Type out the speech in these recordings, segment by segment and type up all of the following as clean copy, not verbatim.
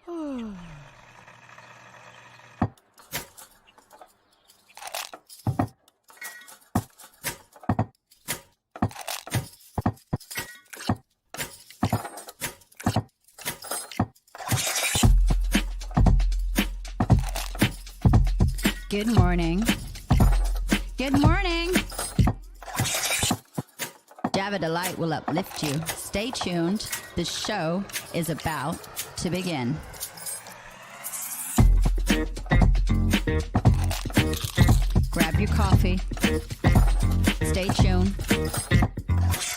Good morning. Good morning. Jab of Delight will uplift you. Stay tuned. The show is about to begin. Grab your coffee. Stay tuned.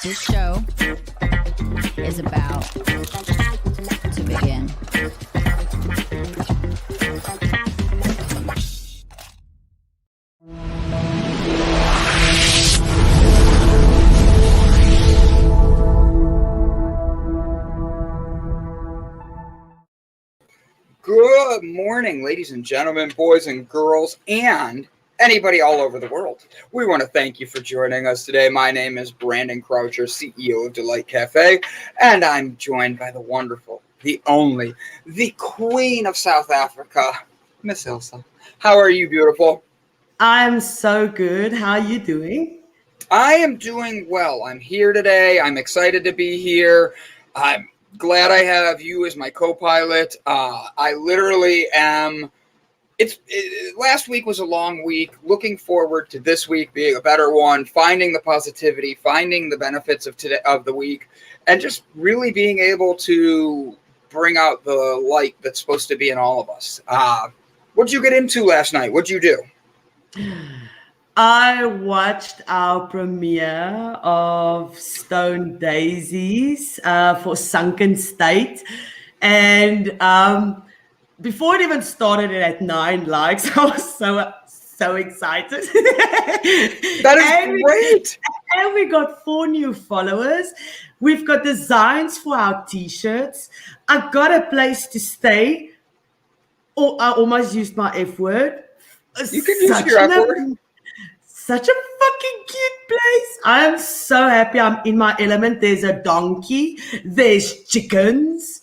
This show is about to begin. Good morning, ladies and gentlemen, boys and girls, and anybody all over the world. We want to thank you for joining us today. My name is Brandon Croucher, CEO of Delight Cafe, and I'm joined by the wonderful, the only, the Queen of South Africa, Miss Ilse. How are you, beautiful? I'm so good. How are you doing? I am doing well. I'm here today. I'm excited to be here. I'm glad I have you as my co-pilot. I literally am. Last week was a long week. Looking forward to this week being a better one. Finding the positivity, finding the benefits of today of the week, and just really being able to bring out the light that's supposed to be in all of us. What'd you get into last night? What'd you do? I watched our premiere of Stone Daisies for Sunken State. And before it even started at 9 likes, I was so excited. That is great. And we got 4 new followers. We've got designs for our t-shirts. I got a place to stay. Oh, I almost used my F word. You can use your F word. Such a fucking cute place. I am so happy I'm in my element. There's a donkey. There's chickens.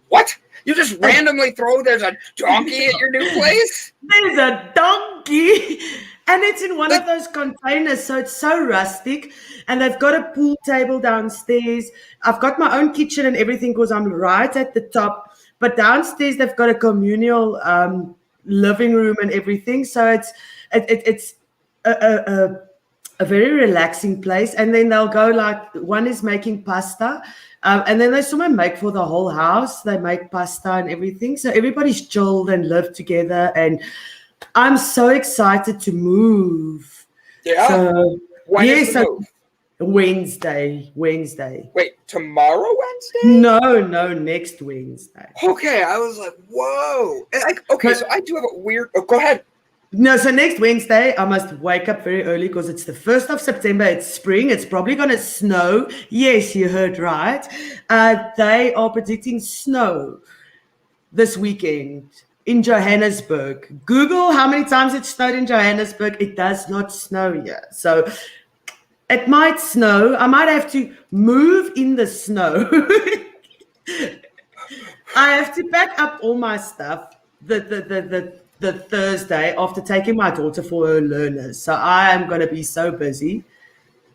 What? You just randomly throw there's a donkey at your new place? There's a donkey. And it's in one of those containers, so it's so rustic. And they've got a pool table downstairs. I've got my own kitchen and everything because I'm right at the top. But downstairs, they've got a communal living room and everything. So it's a very relaxing place. And then they'll go like, one is making pasta. And then they someone make for the whole house. They make pasta and everything. So everybody's chilled and live together. And I'm so excited to move. Yeah. So, when is the move? Wednesday. Wait, tomorrow Wednesday? No, next Wednesday. Okay, I was like, whoa. So I do have a weird. Oh, go ahead. No, so next Wednesday, I must wake up very early because it's the 1st of September. It's spring. It's probably going to snow. Yes, you heard right. They are predicting snow this weekend in Johannesburg. Google how many times it snowed in Johannesburg. It does not snow here. So it might snow. I might have to move in the snow. I have to pack up all my stuff the Thursday after taking my daughter for her learners. So I am going to be so busy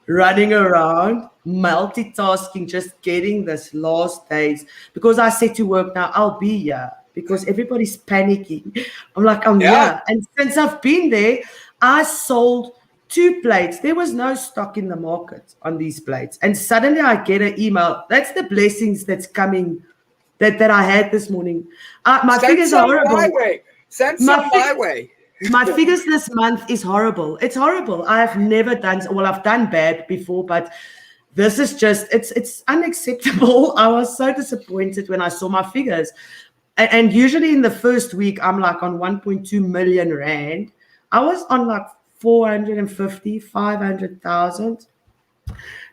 running around, multitasking, just getting this last days. Because I said to work now, I'll be here because everybody's panicking. I'm like, I'm here. And since I've been there, I sold 2 plates. There was no stock in the market on these plates. And suddenly I get an email. That's the blessings that's coming that I had this morning. My figures are horrible. Send some my way. My figures this month is horrible. It's horrible. I have never done, well, I've done bad before, but this is just, it's unacceptable. I was so disappointed when I saw my figures. And usually in the first week, I'm like on 1.2 million rand. I was on like 450, 500,000.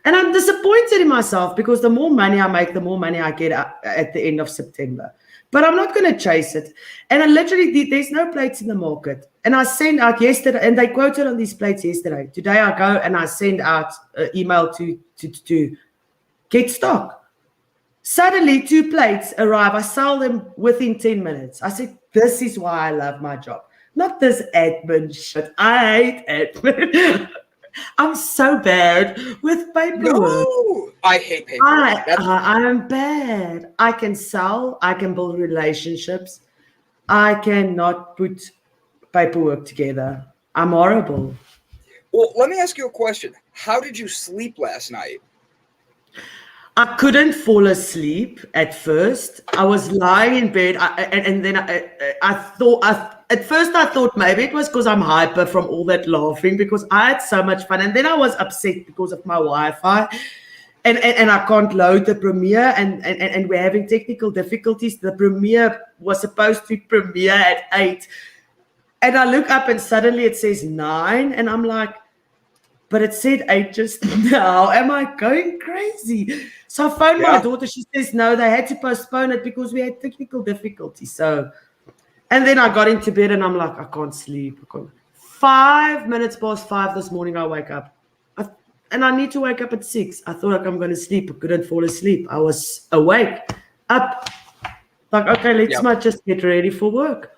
And I'm disappointed in myself because the more money I make, the more money I get at the end of September. But I'm not going to chase it. And I literally, there's no plates in the market. And I sent out yesterday, and they quoted on these plates yesterday. Today I go and I send out an email to get stock. Suddenly, 2 plates arrive. I sell them within 10 minutes. I said, this is why I love my job. Not this admin shit. I hate admin. I'm so bad with paperwork. No, I hate paperwork. I am bad. I can sell. I can build relationships. I cannot put paperwork together. I'm horrible. Well, let me ask you a question. How did you sleep last night? I couldn't fall asleep at first. I was lying in bed, and then I thought. At first, I thought maybe it was because I'm hyper from all that laughing because I had so much fun, and then I was upset because of my Wi-Fi, and I can't load the Premiere, and we're having technical difficulties. The Premiere was supposed to premiere at 8, and I look up and suddenly it says 9, and I'm like, but it said 8 just now. Am I going crazy? So I phoned my daughter. She says, no, they had to postpone it because we had technical difficulties. So, and then I got into bed and I'm like, I can't sleep. 5 minutes past 5 this morning, I wake up. And I need to wake up at 6. I thought like I'm going to sleep. I couldn't fall asleep. I was awake, up. Like, okay, let's just get ready for work.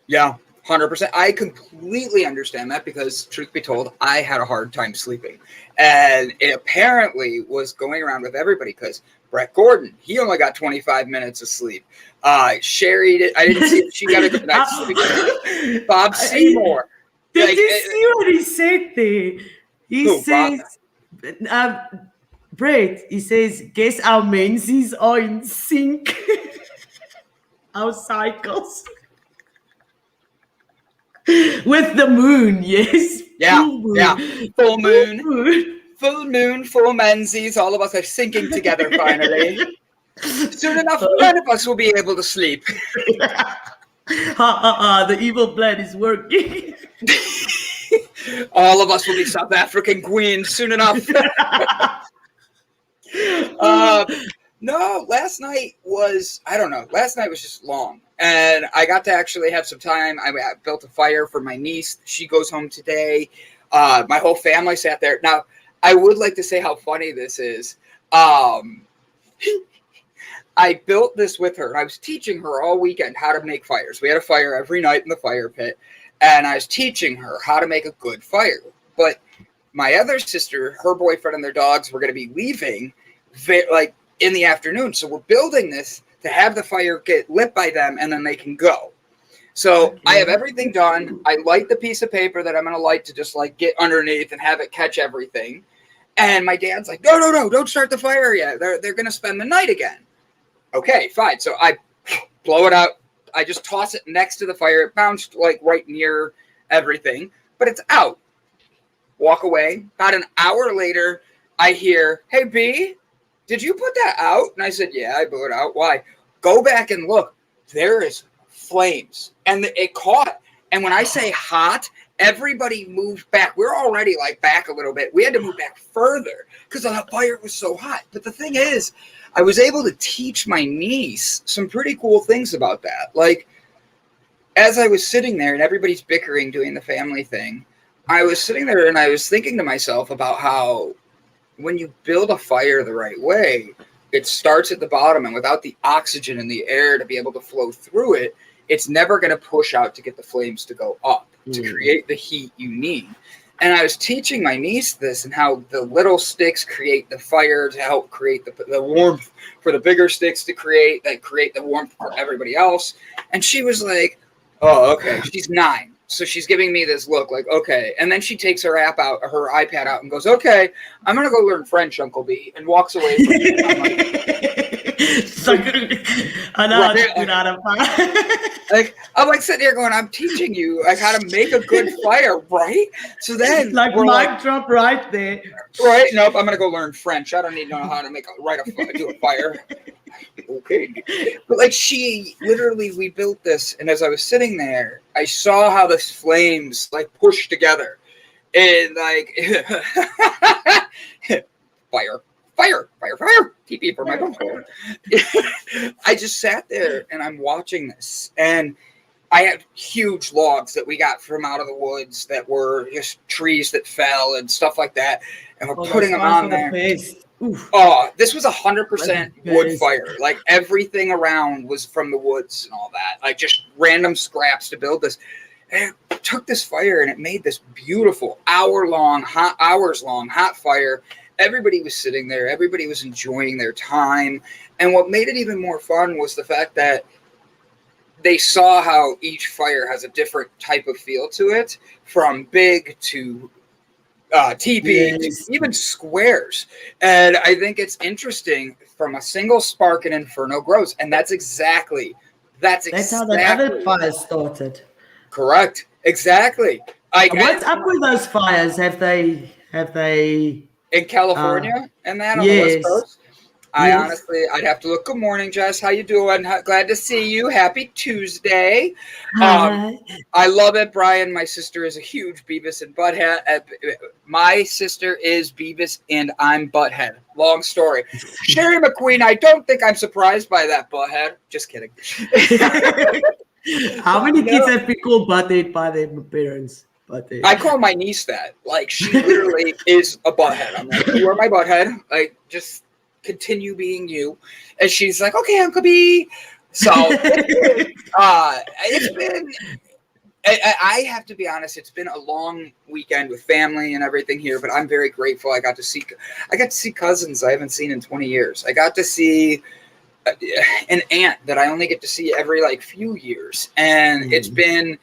Yeah. 100%. I completely understand that because, truth be told, I had a hard time sleeping. And it apparently was going around with everybody because Brett Gordon, he only got 25 minutes of sleep. Sherry, I didn't see if she got a good night's sleep. Bob Seymour. Did you see what he said there? He says, Brett, he says, guess our menses are in sync. Our cycles. With the moon, yes. Yeah, full moon. yeah. Full moon, full menses. All of us are syncing together finally. Soon enough, none of us will be able to sleep. The evil plan is working. All of us will be South African queens soon enough. No, last night was, I don't know. Last night was just long. And I got to actually have some time. I built a fire for my niece. She goes home today. My whole family sat there. Now, I would like to say how funny this is. I built this with her. I was teaching her all weekend how to make fires. We had a fire every night in the fire pit. And I was teaching her how to make a good fire. But my other sister, her boyfriend and their dogs were going to be leaving in the afternoon. So we're building this to have the fire get lit by them and then they can go. So I have everything done. I light the piece of paper that I'm going to light to just like get underneath and have it catch everything. And my dad's like, no, don't start the fire yet. They're going to spend the night again. Okay, fine. So I blow it out. I just toss it next to the fire. It bounced like right near everything, but it's out. Walk away. About an hour later, I hear, hey, B, did you put that out? And I said, yeah, I blew it out. Why? Go back and look. There is flames. And it caught. And when I say hot, everybody moved back. We're already like back a little bit. We had to move back further because the fire was so hot. But the thing is, I was able to teach my niece some pretty cool things about that. Like, as I was sitting there and everybody's bickering doing the family thing, I was sitting there and I was thinking to myself about how when you build a fire the right way, it starts at the bottom, and without the oxygen in the air to be able to flow through it, it's never going to push out to get the flames to go up to create the heat you need. And I was teaching my niece this and how the little sticks create the fire to help create the warmth for the bigger sticks to create the warmth for everybody else. And she was like, oh, okay. She's 9. So she's giving me this look like, okay. And then she takes her iPad out and goes, okay, I'm going to go learn French, Uncle B, and walks away from me. I'm like sitting here going, I'm teaching you like how to make a good fire, right? So then like mic drop right there. Right? Nope, I'm going to go learn French. I don't need to know how to do a fire. Okay. But like we built this, and as I was sitting there, I saw how the flames like pushed together and like fire, TP for my phone. I just sat there and I'm watching this, and I had huge logs that we got from out of the woods that were just trees that fell and stuff like that, and we're putting them on there. Oof. Oh, this was 100% wood Yes. fire. Like everything around was from the woods and all that. Like just random scraps to build this. And it took this fire and it made this beautiful hours long hot fire. Everybody was sitting there. Everybody was enjoying their time. And what made it even more fun was the fact that they saw how each fire has a different type of feel to it, from big to TP, Yes. even squares. And I think it's interesting from a single spark an inferno grows. And that's exactly How that other fire started. correct. Exactly. What's up with those fires? Have they In California and that on the West yes. Coast? Yes. I'd have to look. Good morning, Jess. How you doing? Glad to see you. Happy Tuesday. Hi. I love it, Brian. My sister is a huge Beavis and Butthead. My sister is Beavis and I'm Butthead. Long story. Sherry McQueen, I don't think I'm surprised by that, Butthead. Just kidding. How many kids have been called Butthead by their parents? Butthead. I call my niece that. Like, she literally is a butthead. I'm like, you are my butthead. Like, just continue being you. And she's like, okay, Uncle B. So it's been, I have to be honest, it's been a long weekend with family and everything here, but I'm very grateful. I got to see cousins I haven't seen in 20 years. I got to see an aunt that I only get to see every like few years. And it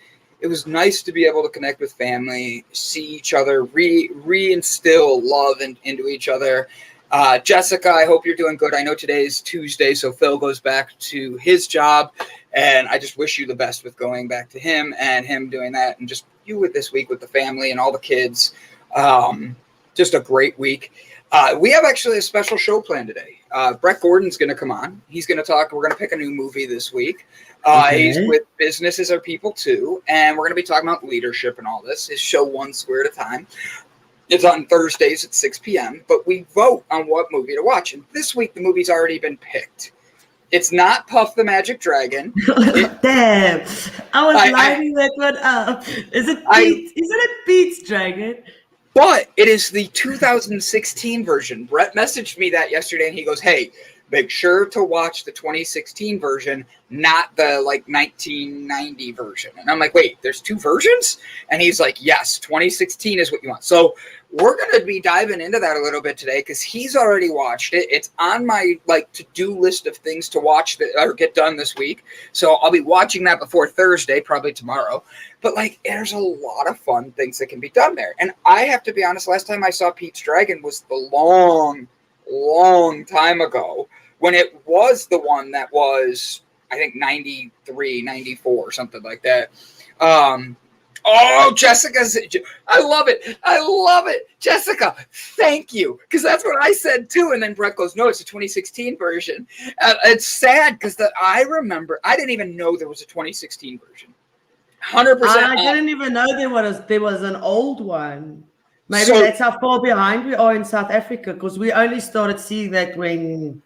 was nice to be able to connect with family, see each other, reinstill love into each other. Jessica, I hope you're doing good. I know today's Tuesday, so Phil goes back to his job, and I just wish you the best with going back to him and him doing that, and just you with this week with the family and all the kids. Just a great week. We have actually a special show planned today. Brett Gordon's going to come on. He's going to talk. We're going to pick a new movie this week. He's with Businesses Are People Too, and we're going to be talking about leadership and all this. His show One Square at a Time. It's on Thursdays at 6 p.m., but we vote on what movie to watch. And this week, the movie's already been picked. It's not Puff the Magic Dragon. Damn. I was lining that one up. Isn't it Pete's Dragon? But it is the 2016 version. Brett messaged me that yesterday, and he goes, hey, make sure to watch the 2016 version, not the like 1990 version. And I'm like, wait, there's two versions? And he's like, yes, 2016 is what you want. So we're going to be diving into that a little bit today because he's already watched it. It's on my like to-do list of things to watch that or get done this week. So I'll be watching that before Thursday, probably tomorrow. But like, there's a lot of fun things that can be done there. And I have to be honest, last time I saw Pete's Dragon was the long time ago when it was the one that was, I think, 93, 94, something like that. Jessica's, I love it. Jessica, thank you. Because that's what I said too. And then Brett goes, no, it's a 2016 version. It's sad because I remember, I didn't even know there was a 2016 version. 100%. I didn't even know there was an old one. Maybe that's how far behind we are in South Africa, because we only started seeing that when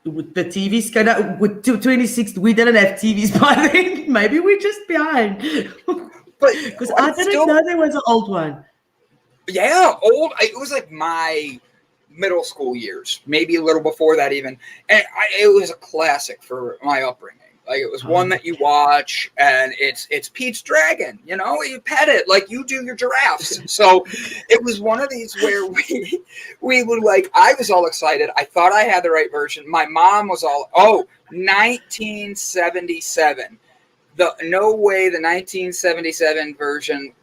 the TVs came out with 26. We didn't have TVs by then. Maybe we're just behind. But because I didn't know there was an old one. Yeah, old. It was like my middle school years, maybe a little before that even. And it was a classic for my upbringing. Like it was one that you watch, and it's Pete's Dragon. You know, you pet it like you do your giraffes. So it was one of these where we would like. I was all excited. I thought I had the right version. My mom was all, 1977. No way the 1977 version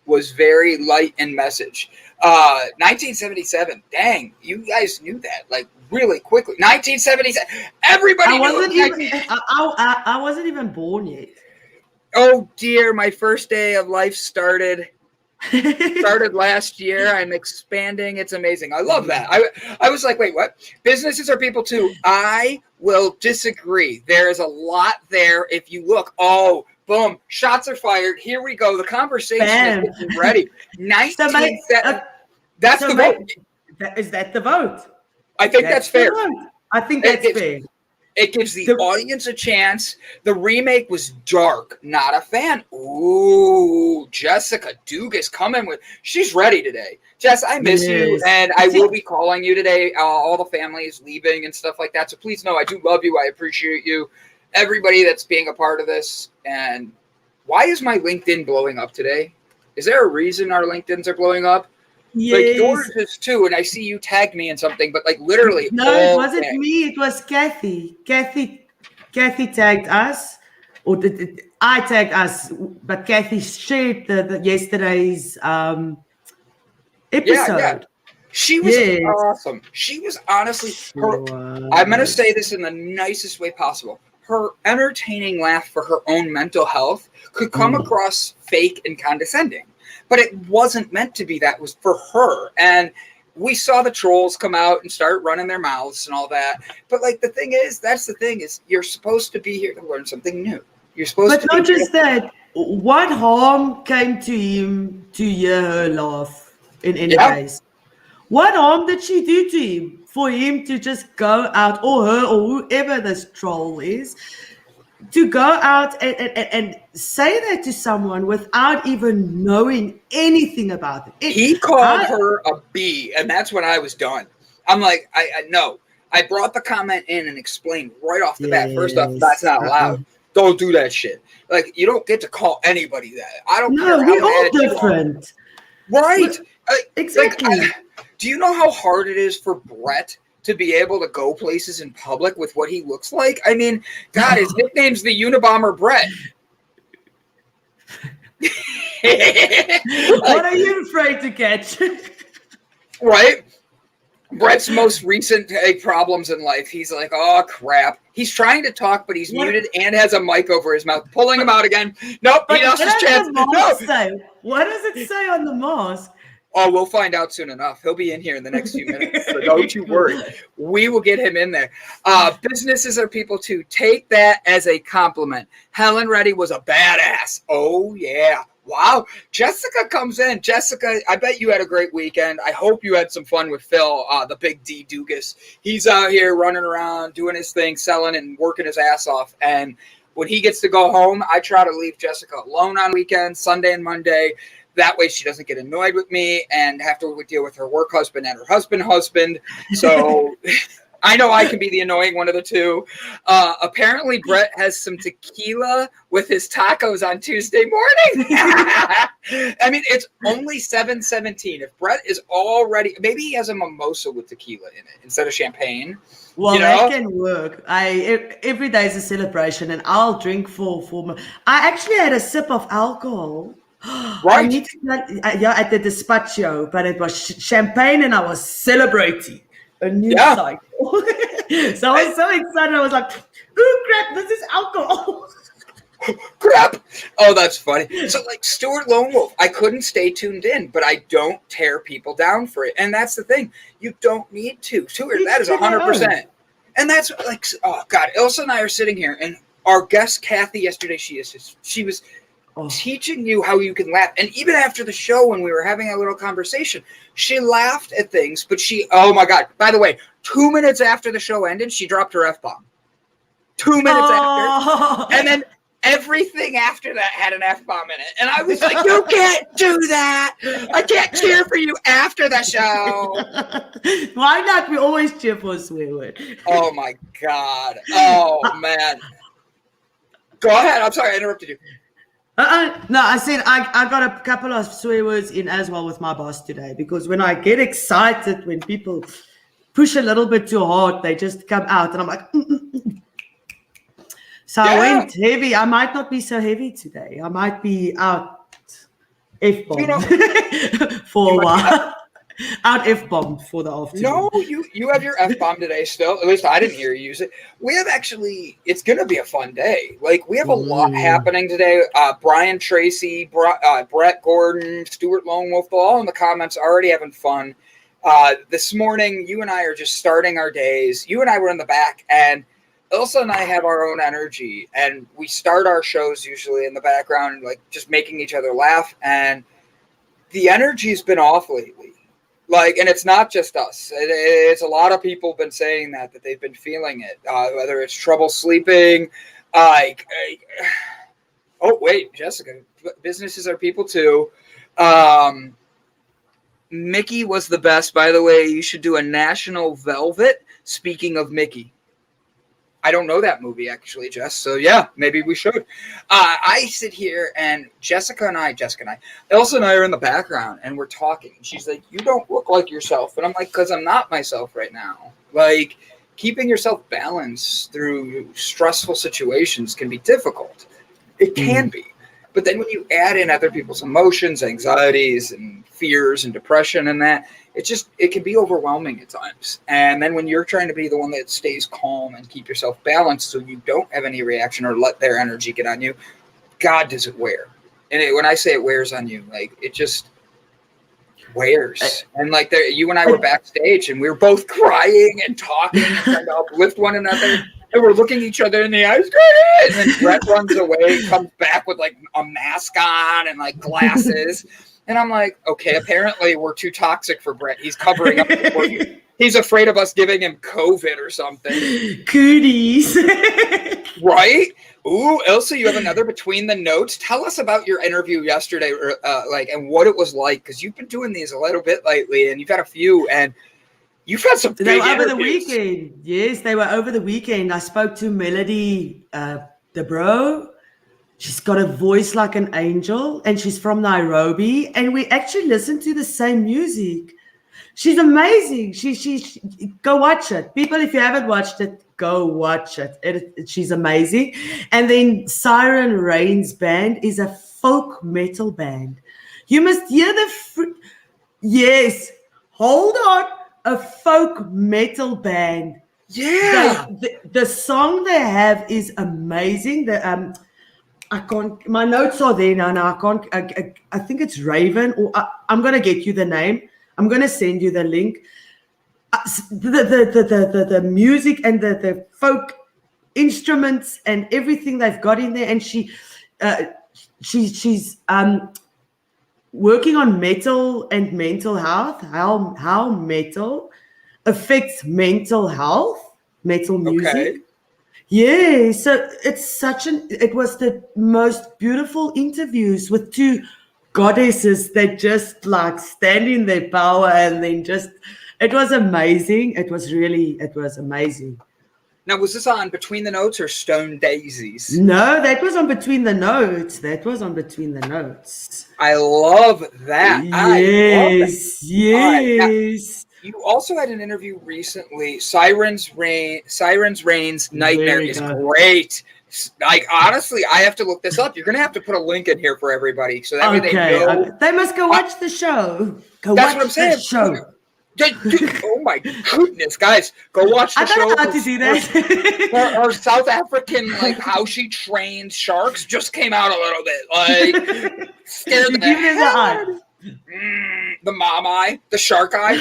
was very light in message. 1977. Dang, you guys knew that like really quickly. 1977. Everybody knew. I wasn't even born yet. Oh dear, my first day of life started last year. I'm expanding. It's amazing. I love that. I was like, wait, what? Businesses are people too. I will disagree. There is a lot there. If you look, boom, shots are fired. Here we go. The conversation is getting ready. That's the vote. Is that the vote? I think that's fair. I think that's fair. It gives the audience a chance. The remake was dark. Not a fan. Ooh, Jessica Dugas coming with. She's ready today. Jess, I miss you, and I will be calling you today. All the family is leaving and stuff like that. So please know I do love you. I appreciate you. Everybody that's being a part of this. And why is my LinkedIn blowing up today? Is there a reason our LinkedIns are blowing up? Yes. Like yours is too, and I see you tagged me in something, but like literally. No, it wasn't me. It was Kathy. Kathy tagged us, or I tagged us, but Kathy shared the yesterday's episode. Yeah. She was awesome. She was honestly I'm going to say this in the nicest way possible. Her entertaining laugh for her own mental health could come across fake and condescending, but it wasn't meant to be. That was for her. And we saw the trolls come out and start running their mouths and all that. But like that's the thing is you're supposed to be here to learn something new. You're supposed to But not just that. What harm came to him to hear her laugh in any case? What harm did she do to him for him to just go out, or her, or whoever this troll is, to go out and say that to someone without even knowing anything about it? He called her a bee, and that's when I was done. I'm like, I know. I brought the comment in and explained right off the bat. First off, that's not allowed. Don't do that shit. Like, you don't get to call anybody that. I don't care. No, we're all different. Right. Exactly. Do you know how hard it is for Brett to be able to go places in public with what he looks like? I mean, God, his nickname's the Unabomber Brett. What are you afraid to catch? Right? Brett's most recent problems in life. He's like, oh, crap. He's trying to talk, but he's muted and has a mic over his mouth. Pulling him out again. Nope, he lost his chance. No. What does it say on the mask? Oh, we'll find out soon enough. He'll be in here in the next few minutes, so don't you worry. We will get him in there. Businesses are people too. Take that as a compliment. Helen Reddy was a badass. Oh, yeah. Wow. Jessica comes in. Jessica, I bet you had a great weekend. I hope you had some fun with Phil, the big D Dugas. He's out here running around, doing his thing, selling and working his ass off. And when he gets to go home, I try to leave Jessica alone on weekends, Sunday and Monday. That way she doesn't get annoyed with me and have to deal with her work husband and her husband. So I know I can be the annoying one of the two. Apparently Brett has some tequila with his tacos on Tuesday morning. I mean, it's only 7:17. If Brett is already, maybe he has a mimosa with tequila in it instead of champagne. Well, that can work. Every day is a celebration, and I'll drink for. I actually had a sip of alcohol. Right. At the Dispatcho, but it was champagne, and I was celebrating a new cycle. So I was so excited. I was like, "Ooh, crap! This is alcohol." Crap! Oh, that's funny. So, like Stuart Lone Wolf, I couldn't stay tuned in, but I don't tear people down for it, and that's the thing. You don't need to. Stuart, that is 100%. And that's like, oh God, Ilse and I are sitting here, and our guest Kathy yesterday, she was teaching you how you can laugh. And even after the show, when we were having a little conversation, she laughed at things, but oh my God, by the way, 2 minutes after the show ended, she dropped her F-bomb. 2 minutes after. And then everything after that had an F-bomb in it. And I was like, you can't do that. I can't cheer for you after the show. Why not? We always cheer for a swear word. Oh my God. Oh man. Go ahead. I'm sorry, I interrupted you. No, I said I got a couple of swear words in as well with my boss today, because when I get excited, when people push a little bit too hard, they just come out, and I'm like, So I went heavy. I might not be so heavy today. I might be out F-bomb for a while. Out F-bomb for the afternoon. No, you have your F-bomb today still. At least I didn't hear you use it. We have it's going to be a fun day. Like, we have a lot happening today. Brian Tracy, Brett Gordon, Stuart Lone Wolf, all in the comments already having fun. This morning, you and I are just starting our days. You and I were in the back, and Ilse and I have our own energy, and we start our shows usually in the background, like just making each other laugh. And the energy's been off lately. Like, and it's not just us. It's a lot of people been saying that they've been feeling it, whether it's trouble sleeping. Oh, wait, Jessica, businesses are people too. Mickey was the best. By the way, you should do a National Velvet. Speaking of Mickey. I don't know that movie, actually, Jess. So, yeah, maybe we should. I sit here, and Jessica and I, Elsa and I are in the background, and we're talking. She's like, you don't look like yourself. And I'm like, because I'm not myself right now. Like, keeping yourself balanced through stressful situations can be difficult. It can be. But then when you add in other people's emotions, anxieties, and fears, and depression, and that, it can be overwhelming at times. And then when you're trying to be the one that stays calm and keep yourself balanced so you don't have any reaction or let their energy get on you, God, does it wear. And when I say it wears on you, like, it just wears. And like, you and I were backstage, and we were both crying and talking and trying to uplift one another. And we're looking each other in the eyes, and then Brett runs away, comes back with like a mask on and like glasses. And I'm like, okay, apparently we're too toxic for Brett. He's covering up. He's afraid of us giving him COVID or something. Cooties. Right? Ooh, Ilse, you have another Between the Notes. Tell us about your interview yesterday, and what it was like, because you've been doing these a little bit lately, and you've had a few, and you've had some big They were over interviews. the weekend. Yes, they were over the weekend. I spoke to Melody DeBro. She's got a voice like an angel, and she's from Nairobi, and we actually listen to the same music. She's amazing. She go watch it. People, if you haven't watched it, go watch it. She's amazing. And then Siren Rain's band is a folk metal band. You must hear yes, hold on. A folk metal band. Yeah. The song they have is amazing. I can't. My notes are there now. I can't. I think it's Raven, or I'm gonna get you the name. I'm gonna send you the link. The music and the folk instruments and everything they've got in there, and she's working on metal and mental health. How metal affects mental health, metal music. Okay. Yeah, so it was the most beautiful interviews with two goddesses that just like stand in their power, and then it was amazing. It was amazing. Now, was this on Between the Notes or Stone Daisies? No, that was on Between the Notes. I love that. Yes, yes. You also had an interview recently. Sirens Rain's Nightmare is great. Like, honestly, I have to look this up. You're going to have to put a link in here for everybody, so that way they know. Okay. They must go watch the show. That's what I'm saying. Oh my goodness, guys, go watch the show. I don't know how to do that. Her South African, like, how she trains sharks just came out a little bit. Like, scared the hell out of the mom eye, the shark eye.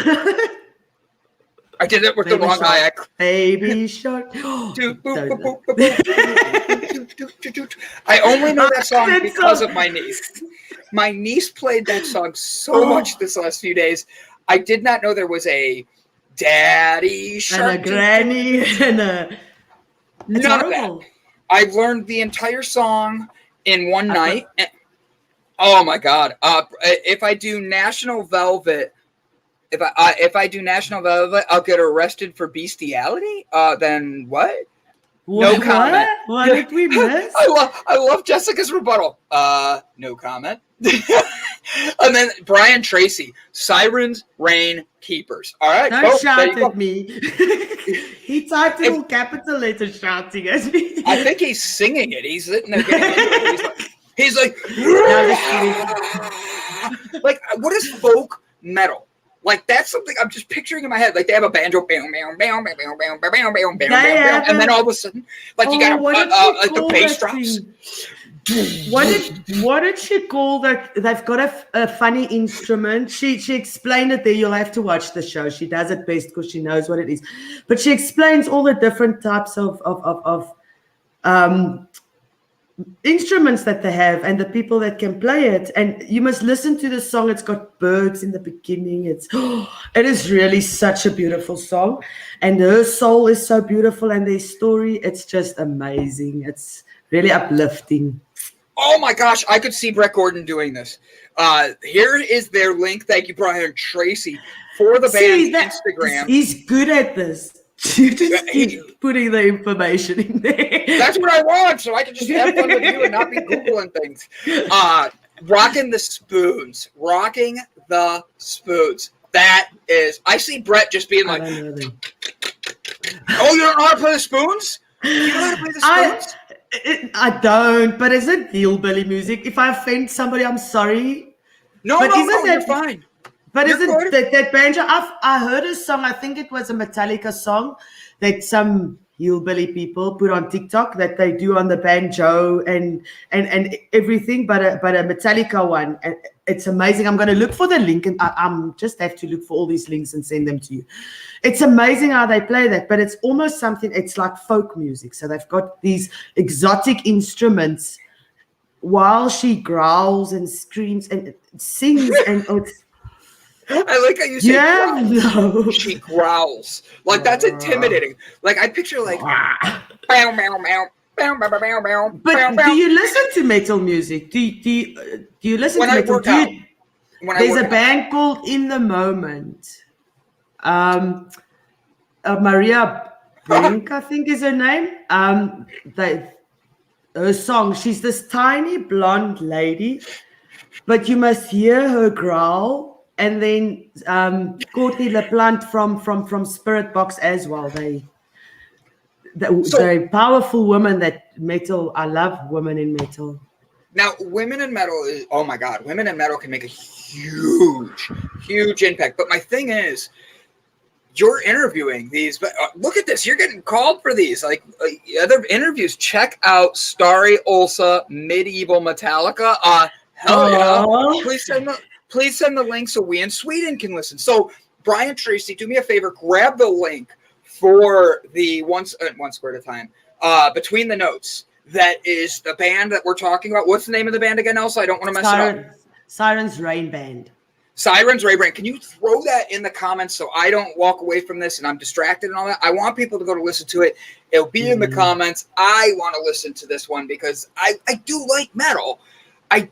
I did it with the wrong eye. Baby shark. I only know that song because of my niece. My niece played that song so much this last few days. I did not know there was a daddy shark. And a granny and a... None of that. I learned the entire song in one night. Oh my God. If I do National Velvet, if I do National Velvet, I'll get arrested for bestiality? Then what? No comment. What did we miss? I love Jessica's rebuttal. No comment. And then Brian Tracy, Sirens, Rain, Keepers. All right. Don't shout at me. He typed little capital letters shouting at me. I think he's singing it. He's sitting there getting into it. He's like, like, what is folk metal? Like, that's something I'm just picturing in my head. Like, they have a banjo, and then all of a sudden, like, you got like the bass drops. What did she call that? They've got a funny instrument. She explained it there. You'll have to watch the show. She does it best because she knows what it is. But she explains all the different types of instruments that they have and the people that can play it. And you must listen to the song. It's got birds in the beginning. It is really such a beautiful song, and her soul is so beautiful, and their story, it's just amazing. It's really uplifting. Oh my gosh, I could see Brett Gordon doing this. Here is their link. Thank you, Brian Tracy, for the band's Instagram. He's good at this. You just keep putting the information in there. That's what I want, so I can just have fun with you and not be Googling things. Rocking the spoons. Rocking the spoons. That is, I see Brett just being like, oh, you don't know how to play the spoons? You know how to play the spoons? I don't, but is it hillbilly music? If I offend somebody, I'm sorry. No, you're fine. But isn't that banjo? I heard a song. I think it was a Metallica song that some hillbilly people put on TikTok that they do on the banjo and everything. But a Metallica one. And it's amazing. I'm going to look for the link, and I'm just have to look for all these links and send them to you. It's amazing how they play that, but it's almost something. It's like folk music. So they've got these exotic instruments while she growls and screams and sings and. I like how you say growls. She growls. Like, that's intimidating. Like, I picture, like, meow, meow, meow, meow, meow, meow, meow. But do you listen to metal music? Do you listen to metal? There's a band called In the Moment. Maria Brink, I think is her name. Her song, she's this tiny blonde lady, but you must hear her growl. And then Courtney LaPlante from Spirit Box as well. They're powerful women that metal. I love women in metal. Now, women in metal is, oh my God, women in metal can make a huge impact. But my thing is, you're interviewing these, but look at this. You're getting called for these. Like other interviews, check out Starry Ulsa Medieval Metallica. Hell yeah. Please send the link so we in Sweden can listen. So, Brian Tracy, do me a favor, grab the link for the one square at a time, Between the Notes. That is the band that we're talking about. What's the name of the band again, Elsa? I don't want to mess it up. Sirens Rain Band. Sirens Rain Band. Can you throw that in the comments so I don't walk away from this and I'm distracted and all that? I want people to go to listen to it. It'll be in the comments. I want to listen to this one because I do like metal. I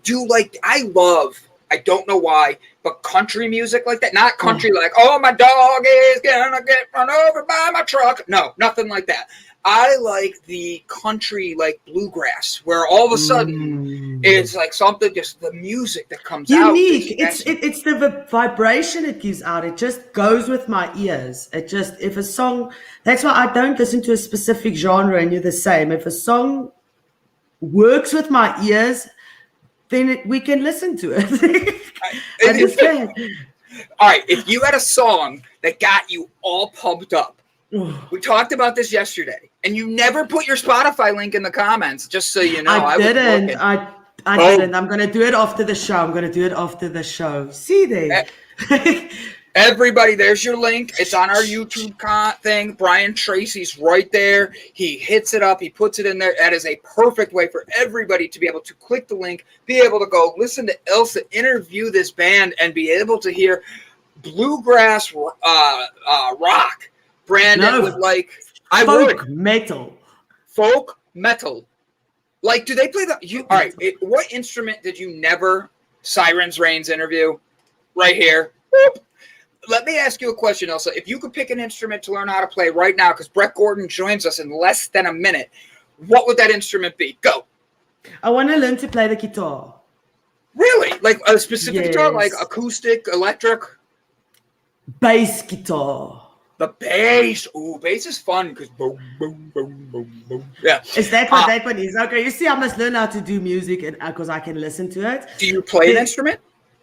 don't know why, but country music like that. Not country like, oh, my dog is gonna get run over by my truck. No, nothing like that. I like the country like bluegrass, where all of a sudden it's like something, just the music that comes unique. It's the vibration it gives out. It just goes with my ears. If a song, that's why I don't listen to a specific genre and you're the same. If a song works with my ears, then we can listen to it. Understand? All right, if you had a song that got you all pumped up, we talked about this yesterday, and you never put your Spotify link in the comments, just so you know. I didn't. I'm going to do it after the show. See there. Everybody, there's your link. It's on our YouTube thing. Brian Tracy's right there. He hits it up. He puts it in there. That is a perfect way for everybody to be able to click the link, be able to go listen to Ilse interview this band, and be able to hear bluegrass rock. Brandon would like. Folk metal. Folk metal. Like, do they play the? All right. What instrument did you never? Sirens Rain's interview, right here. Boop. Let me ask you a question, Elsa. If you could pick an instrument to learn how to play right now, because Brett Gordon joins us in less than a minute, what would that instrument be? Go. I want to learn to play the guitar. Really? Like a specific guitar, like acoustic, electric? Bass guitar. The bass. Ooh, bass is fun because boom, boom, boom, boom, boom. Yeah. Is that what that one is? Okay, you see, I must learn how to do music because I can listen to it. Do you play an instrument?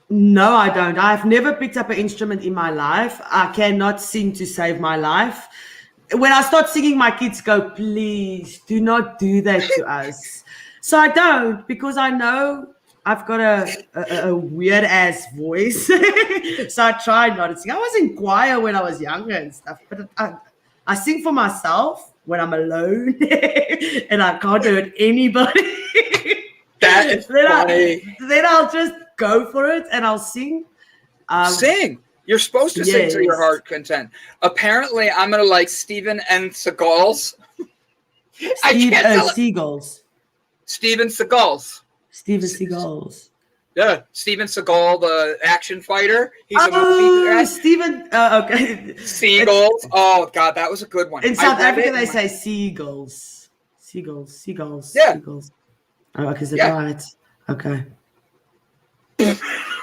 No, I don't. I've never picked up an instrument in my life. I cannot sing to save my life. When I start singing, my kids go, please do not do that to us. So I don't, because I know I've got a weird ass voice. So I try not to sing. I was in choir when I was younger and stuff, but I sing for myself when I'm alone and I can't hurt anybody. That is funny. Then I'll just go for it and I'll sing. Sing. You're supposed to sing to your heart content. Apparently, I'm gonna like Steven and Seagal's. Seagulls. Steven Seagal's. Steven Seagal's. Yeah, Steven Seagal, the action fighter. He's a movie guy. Steven. Okay. Seagulls. Oh God, that was a good one. In South Africa, they say seagulls. Seagulls. Yeah. Seagulls. Oh, okay, is it right? Okay.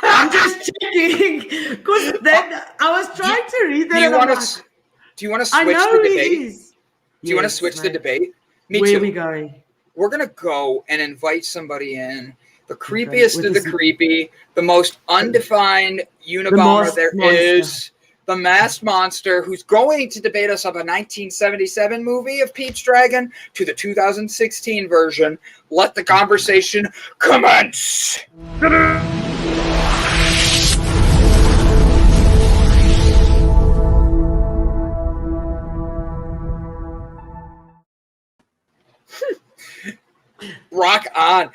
I'm just checking because then I was trying to read that. Do you want to switch the debate? Do you want to switch the debate? Me Where too. are we going? We're gonna go and invite somebody in. The creepiest of the creepy, the most undefined Unabomber there is, the masked monster who's going to debate us of a 1977 movie of Pete's Dragon to the 2016 version. Let the conversation commence. Rock on.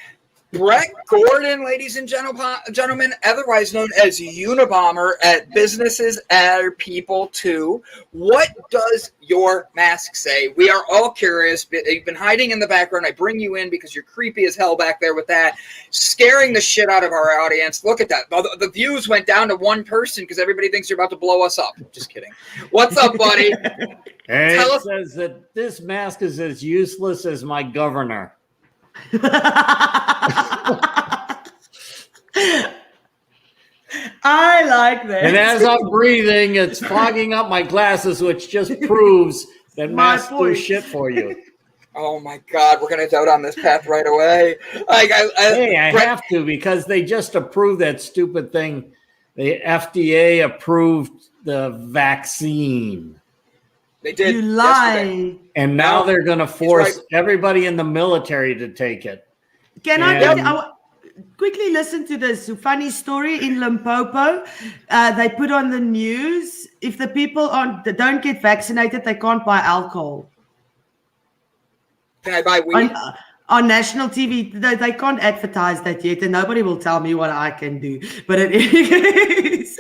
Brett Gordon, ladies and gentlemen, otherwise known as Unabomber at Businesses Are People Too. What does your mask say? We are all curious. You've been hiding in the background. I bring you in because you're creepy as hell back there with that, scaring the shit out of our audience. Look at that. The views went down to one person because everybody thinks you're about to blow us up. Just kidding. What's up, buddy? Hey, it says that this mask is as useless as my governor. I like that. And as I'm breathing, it's fogging up my glasses, which just proves that masks do shit for you. Oh my God, we're gonna go down this path right away. I have to because they just approved that stupid thing. The FDA approved the vaccine. They did. You lie. Yesterday. And now they're going to force everybody in the military to take it. Can I quickly listen to this funny story in Limpopo? They put on the news, if the people that don't get vaccinated, they can't buy alcohol. Can I buy weed? On national TV, they can't advertise that yet, and nobody will tell me what I can do. But it is.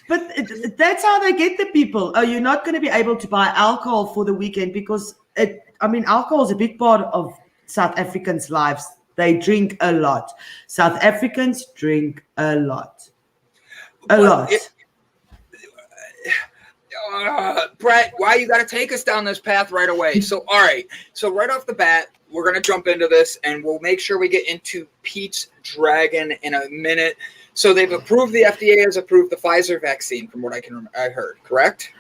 But that's how they get the people. Oh, you're not going to be able to buy alcohol for the weekend because, alcohol is a big part of South Africans' lives. They drink a lot. South Africans drink a lot. Brett, why you got to take us down this path right away? So, all right. So right off the bat, we're going to jump into this, and we'll make sure we get into Pete's Dragon in a minute. So they've approved, the FDA has approved the Pfizer vaccine from what I heard, correct?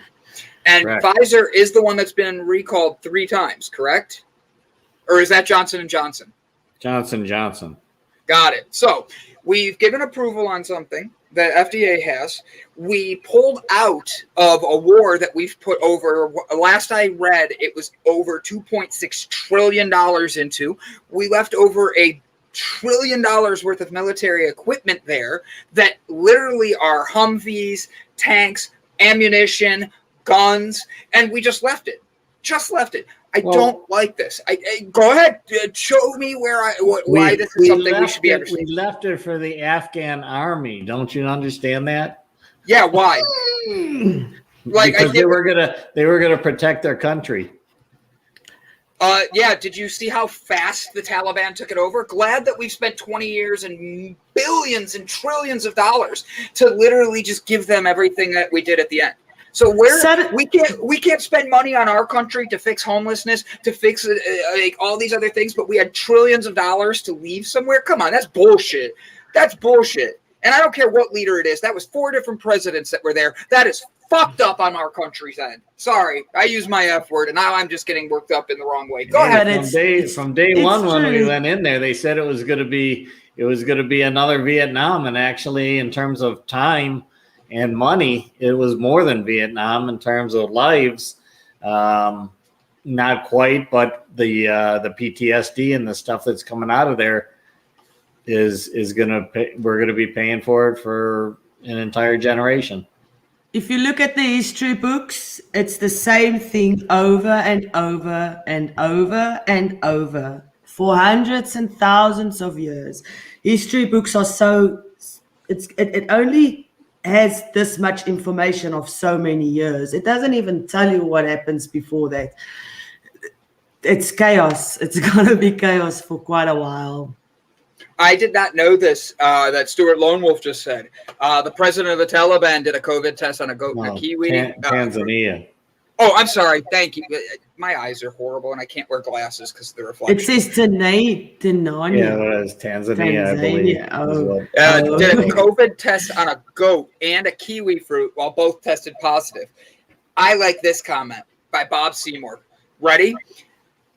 And correct. Pfizer is the one that's been recalled 3 times, correct? Or is that Johnson & Johnson? Johnson & Johnson. Got it. So we've given approval on something that FDA has. We pulled out of a war that we've put over, last I read, it was over $2.6 trillion into. We left over $1 trillion worth of military equipment there that literally are Humvees, tanks, ammunition, guns, and we just left it. I don't like this. Go ahead, show me why this is something we should be understanding. We left it for the Afghan army. Don't you understand that? Yeah, why? Because they were gonna protect their country. Yeah, did you see how fast the Taliban took it over? Glad that we've spent 20 years and billions and trillions of dollars to literally just give them everything that we did at the end. So we can't spend money on our country to fix homelessness, to fix all these other things, but we had trillions of dollars to leave somewhere? Come on, that's bullshit. That's bullshit. And I don't care what leader it is. That was 4 different presidents that were there. That is fucked up on our country's end. Sorry, I use my F word, and now I'm just getting worked up in the wrong way. Go ahead. From day one, when we went in there, they said it was going to be another Vietnam, and actually, in terms of time and money, it was more than Vietnam in terms of lives. Not quite, but the PTSD and the stuff that's coming out of there is we're gonna be paying for it for an entire generation. If you look at the history books, it's the same thing over and over and over and over. for hundreds and thousands of years. History books are it only has this much information of so many years. It doesn't even tell you what happens before that. It's chaos. It's going to be chaos for quite a while. I did not know this, that Stuart Lone Wolf just said. The president of the Taliban did a COVID test on a goat and a kiwi. Tanzania. Oh, I'm sorry. Thank you. My eyes are horrible, and I can't wear glasses because of the reflection. It says Tanzania. Yeah, it is Tanzania, I believe. Did a COVID test on a goat and a kiwi fruit while both tested positive. I like this comment by Bob Seymour. Ready?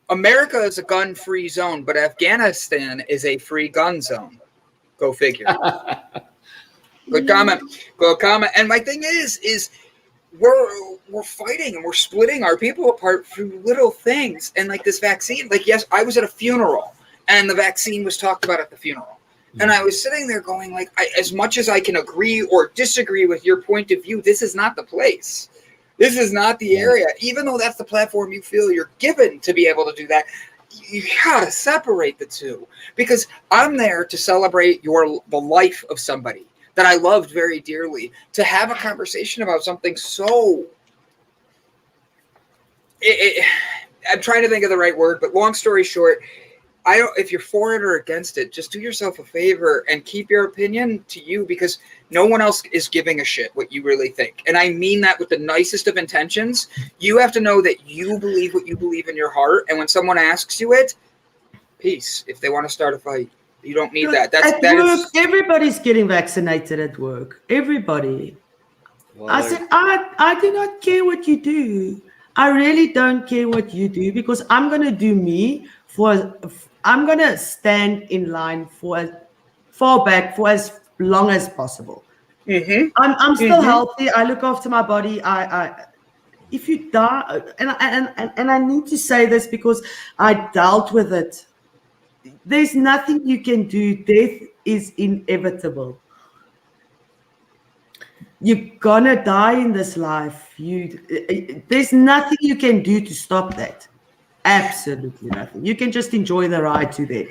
America is a gun-free zone, but Afghanistan is a free gun zone. Go figure. Good comment. Good comment. And my thing is we're fighting and we're splitting our people apart through little things. And like this vaccine, like, yes, I was at a funeral and the vaccine was talked about at the funeral. And I was sitting there going, like, as much as I can agree or disagree with your point of view, this is not the place. This is not the area. Even though that's the platform you feel you're given to be able to do that, you gotta separate the two. Because I'm there to celebrate the life of somebody that I loved very dearly. To have a conversation about something so... I'm trying to think of the right word, but long story short, if you're for it or against it, just do yourself a favor and keep your opinion to you, because no one else is giving a shit what you really think. And I mean that with the nicest of intentions. You have to know that you believe what you believe in your heart. And when someone asks you it, peace. If they want to start a fight, you don't need that. Everybody's getting vaccinated at work. Everybody. Well, I said, I do not care what you do. I really don't care what you do, because I'm going to do me I'm going to stand in line for as far back for as long as possible. Mm-hmm. I'm still healthy. I look after my body. If you die, and I need to say this because I dealt with it. There's nothing you can do. Death is inevitable. You're gonna die in this life. There's nothing you can do to stop that. Absolutely nothing. You can just enjoy the ride to there.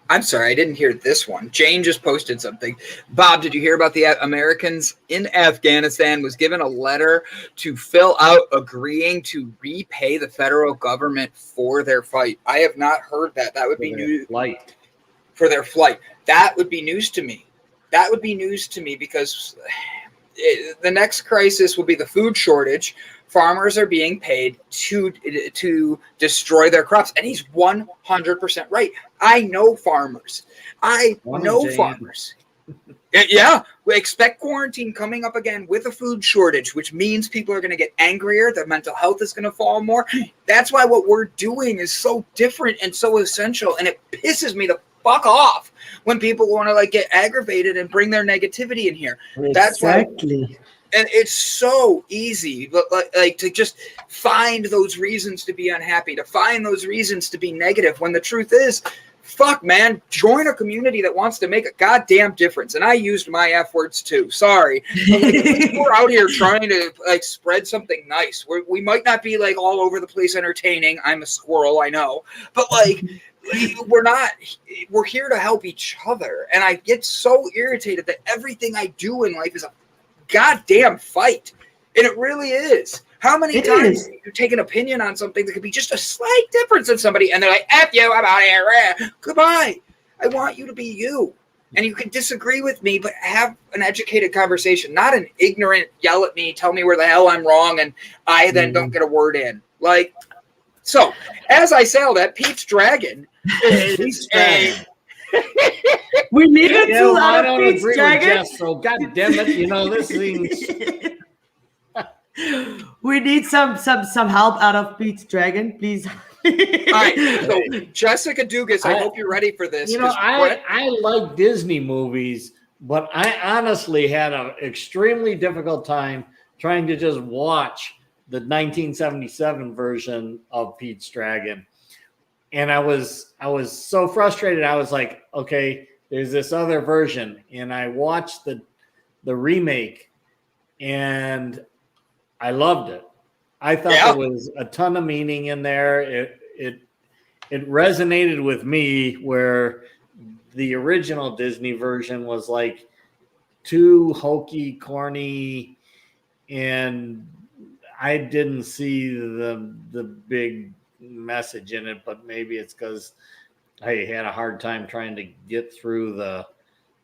I'm sorry, I didn't hear this one. Jane just posted something. Bob, did you hear about the Americans in Afghanistan was given a letter to fill out agreeing to repay the federal government for their fight? I have not heard that. That would be news. For their flight. That would be news to me. That would be news to me, because the next crisis will be the food shortage. Farmers are being paid to destroy their crops. And he's 100% right. I know farmers. Farmers. Yeah. We expect quarantine coming up again with a food shortage, which means people are going to get angrier. Their mental health is going to fall more. That's why what we're doing is so different and so essential. And it pisses me the fuck off when people want to get aggravated and bring their negativity in here. Exactly. That's why. And it's so easy, to just find those reasons to be unhappy, to find those reasons to be negative, when the truth is, fuck, man, join a community that wants to make a goddamn difference. And I used my F words too. Sorry. We're out here trying to spread something nice. We might not be all over the place entertaining. I'm a squirrel, I know. But we're here to help each other. And I get so irritated that everything I do in life is a goddamn fight. And it really is. How many times you take an opinion on something that could be just a slight difference in somebody, and they're like, F you, I'm out of here. Goodbye. I want you to be you. And you can disagree with me, but have an educated conversation, not an ignorant yell at me, tell me where the hell I'm wrong, and I then don't get a word in. So, as I sailed at Pete's Dragon is we need to do out of Pete's Dragon. So God damn it, this thing. We need some help out of Pete's Dragon, please. All right, so Jessica Dugas, I hope you're ready for this. I like Disney movies, but I honestly had an extremely difficult time trying to just watch the 1977 version of Pete's Dragon. And I was so frustrated. I was like, okay, there's this other version. And I watched the remake, and I loved it. I thought there was a ton of meaning in there. It resonated with me, where the original Disney version was like too hokey, corny, and I didn't see the big message in it. But maybe it's because I had a hard time trying to get through the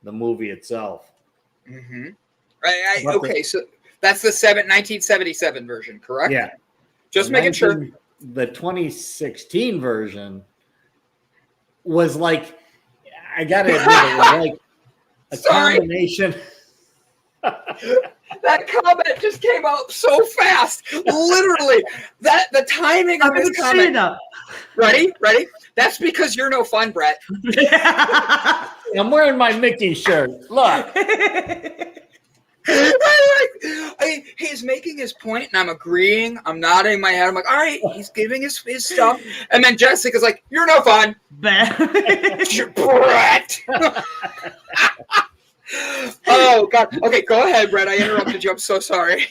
movie itself. Mm-hmm. Okay, so that's the 1977 version, correct? Yeah. Just making sure. The 2016 version was like, I gotta admit, it was like a combination. That comment just came out so fast. Literally, the timing of this comment. Ready? That's because you're no fun, Brett. I'm wearing my Mickey shirt. Look. He's making his point, and I'm agreeing. I'm nodding my head. I'm like, all right, he's giving his stuff. And then Jessica's like, you're no fun. Brett. Oh, God. Okay, go ahead, Brett. I interrupted you. I'm so sorry.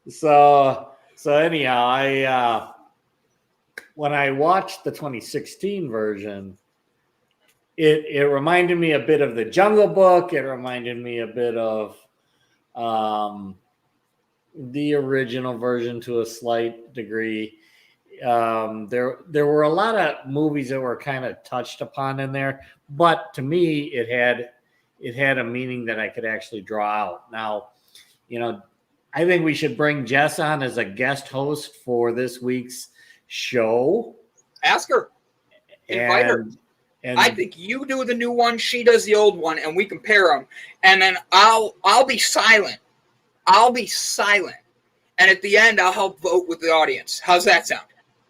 So anyhow, when I watched the 2016 version, it reminded me a bit of the Jungle Book. It reminded me a bit of the original version to a slight degree. There were a lot of movies that were kind of touched upon in there, but to me, it had a meaning that I could actually draw out. Now, I think we should bring Jess on as a guest host for this week's show. Ask her. Invite her. And I think you do the new one, she does the old one, and we compare them. And then I'll be silent. And at the end, I'll help vote with the audience. How's that sound?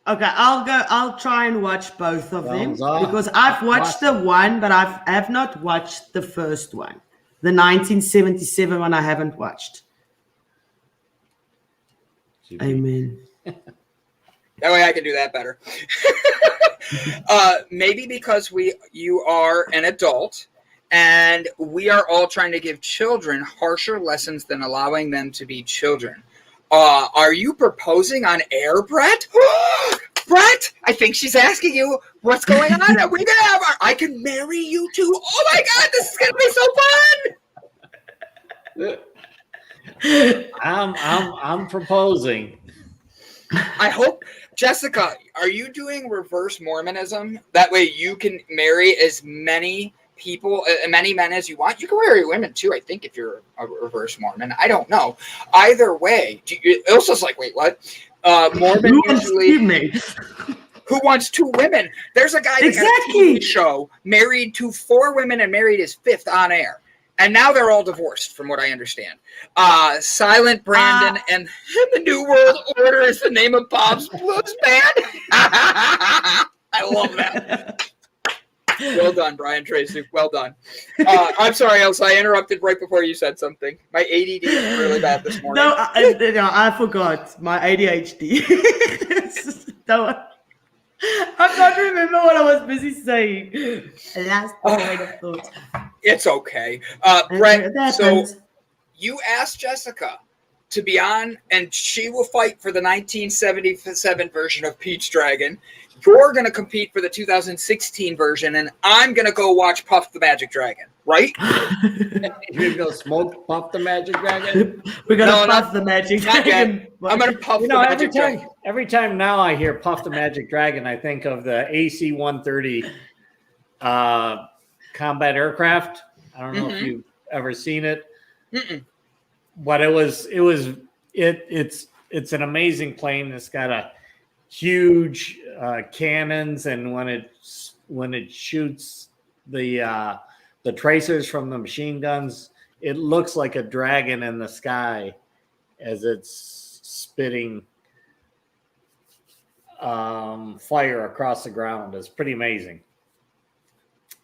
Okay, I'll try and watch both of them because I've watched the one, but I have not watched the first one. The 1977 one I haven't watched. Amen. That way I can do that better. Maybe because you are an adult and we are all trying to give children harsher lessons than allowing them to be children. Are you proposing on air, Brett? Brett, I think she's asking you what's going on. Are we gonna have I can marry you too. Oh my God, this is gonna be so fun. I'm proposing. I hope, Jessica, are you doing reverse Mormonism? That way you can marry as many people, many men as you want. You can marry women too, I think, if you're a reverse Mormon. I don't know. Either way, Ilse's like, wait, what? Mormon usually. Who wants two women? There's a guy that got a TV show, married to 4 women and married his 5th on air. And now they're all divorced, from what I understand. Silent Brandon and the New World Order is the name of Bob's Blues Band. I love that. Well done, Brian Tracy. Well done. I'm sorry, Elsa. I interrupted right before you said something. My ADD is really bad this morning. No, I forgot my ADHD. I can't remember what I was busy saying. Last point of thought. It's okay. Brett, so you asked Jessica to be on, and she will fight for the 1977 version of Peach Dragon. You're going to compete for the 2016 version, and I'm going to go watch Puff the Magic Dragon, right? You're going to smoke Puff the Magic Dragon? We're going to Puff the Magic Dragon. I'm going to Puff the Magic Dragon. Every time now I hear Puff the Magic Dragon, I think of the AC-130 combat aircraft. I don't know if you've ever seen it. But it's an amazing plane. It's got a huge cannons, and when it shoots the tracers from the machine guns, it looks like a dragon in the sky as it's spitting fire across the ground. It's pretty amazing.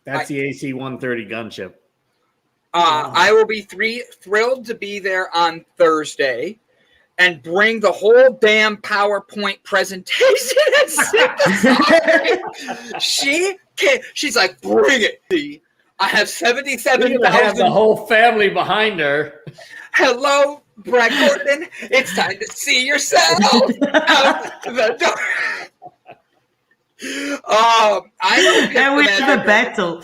That's the AC-130 gunship. I will be thrilled to be there on Thursday and bring the whole damn PowerPoint presentation and she's like, bring it. I have 77,000. Have the whole family behind her. Hello, Brett Gordon, it's time to see yourself out the door. I know Pip And the we Magic have a Dragon. battle.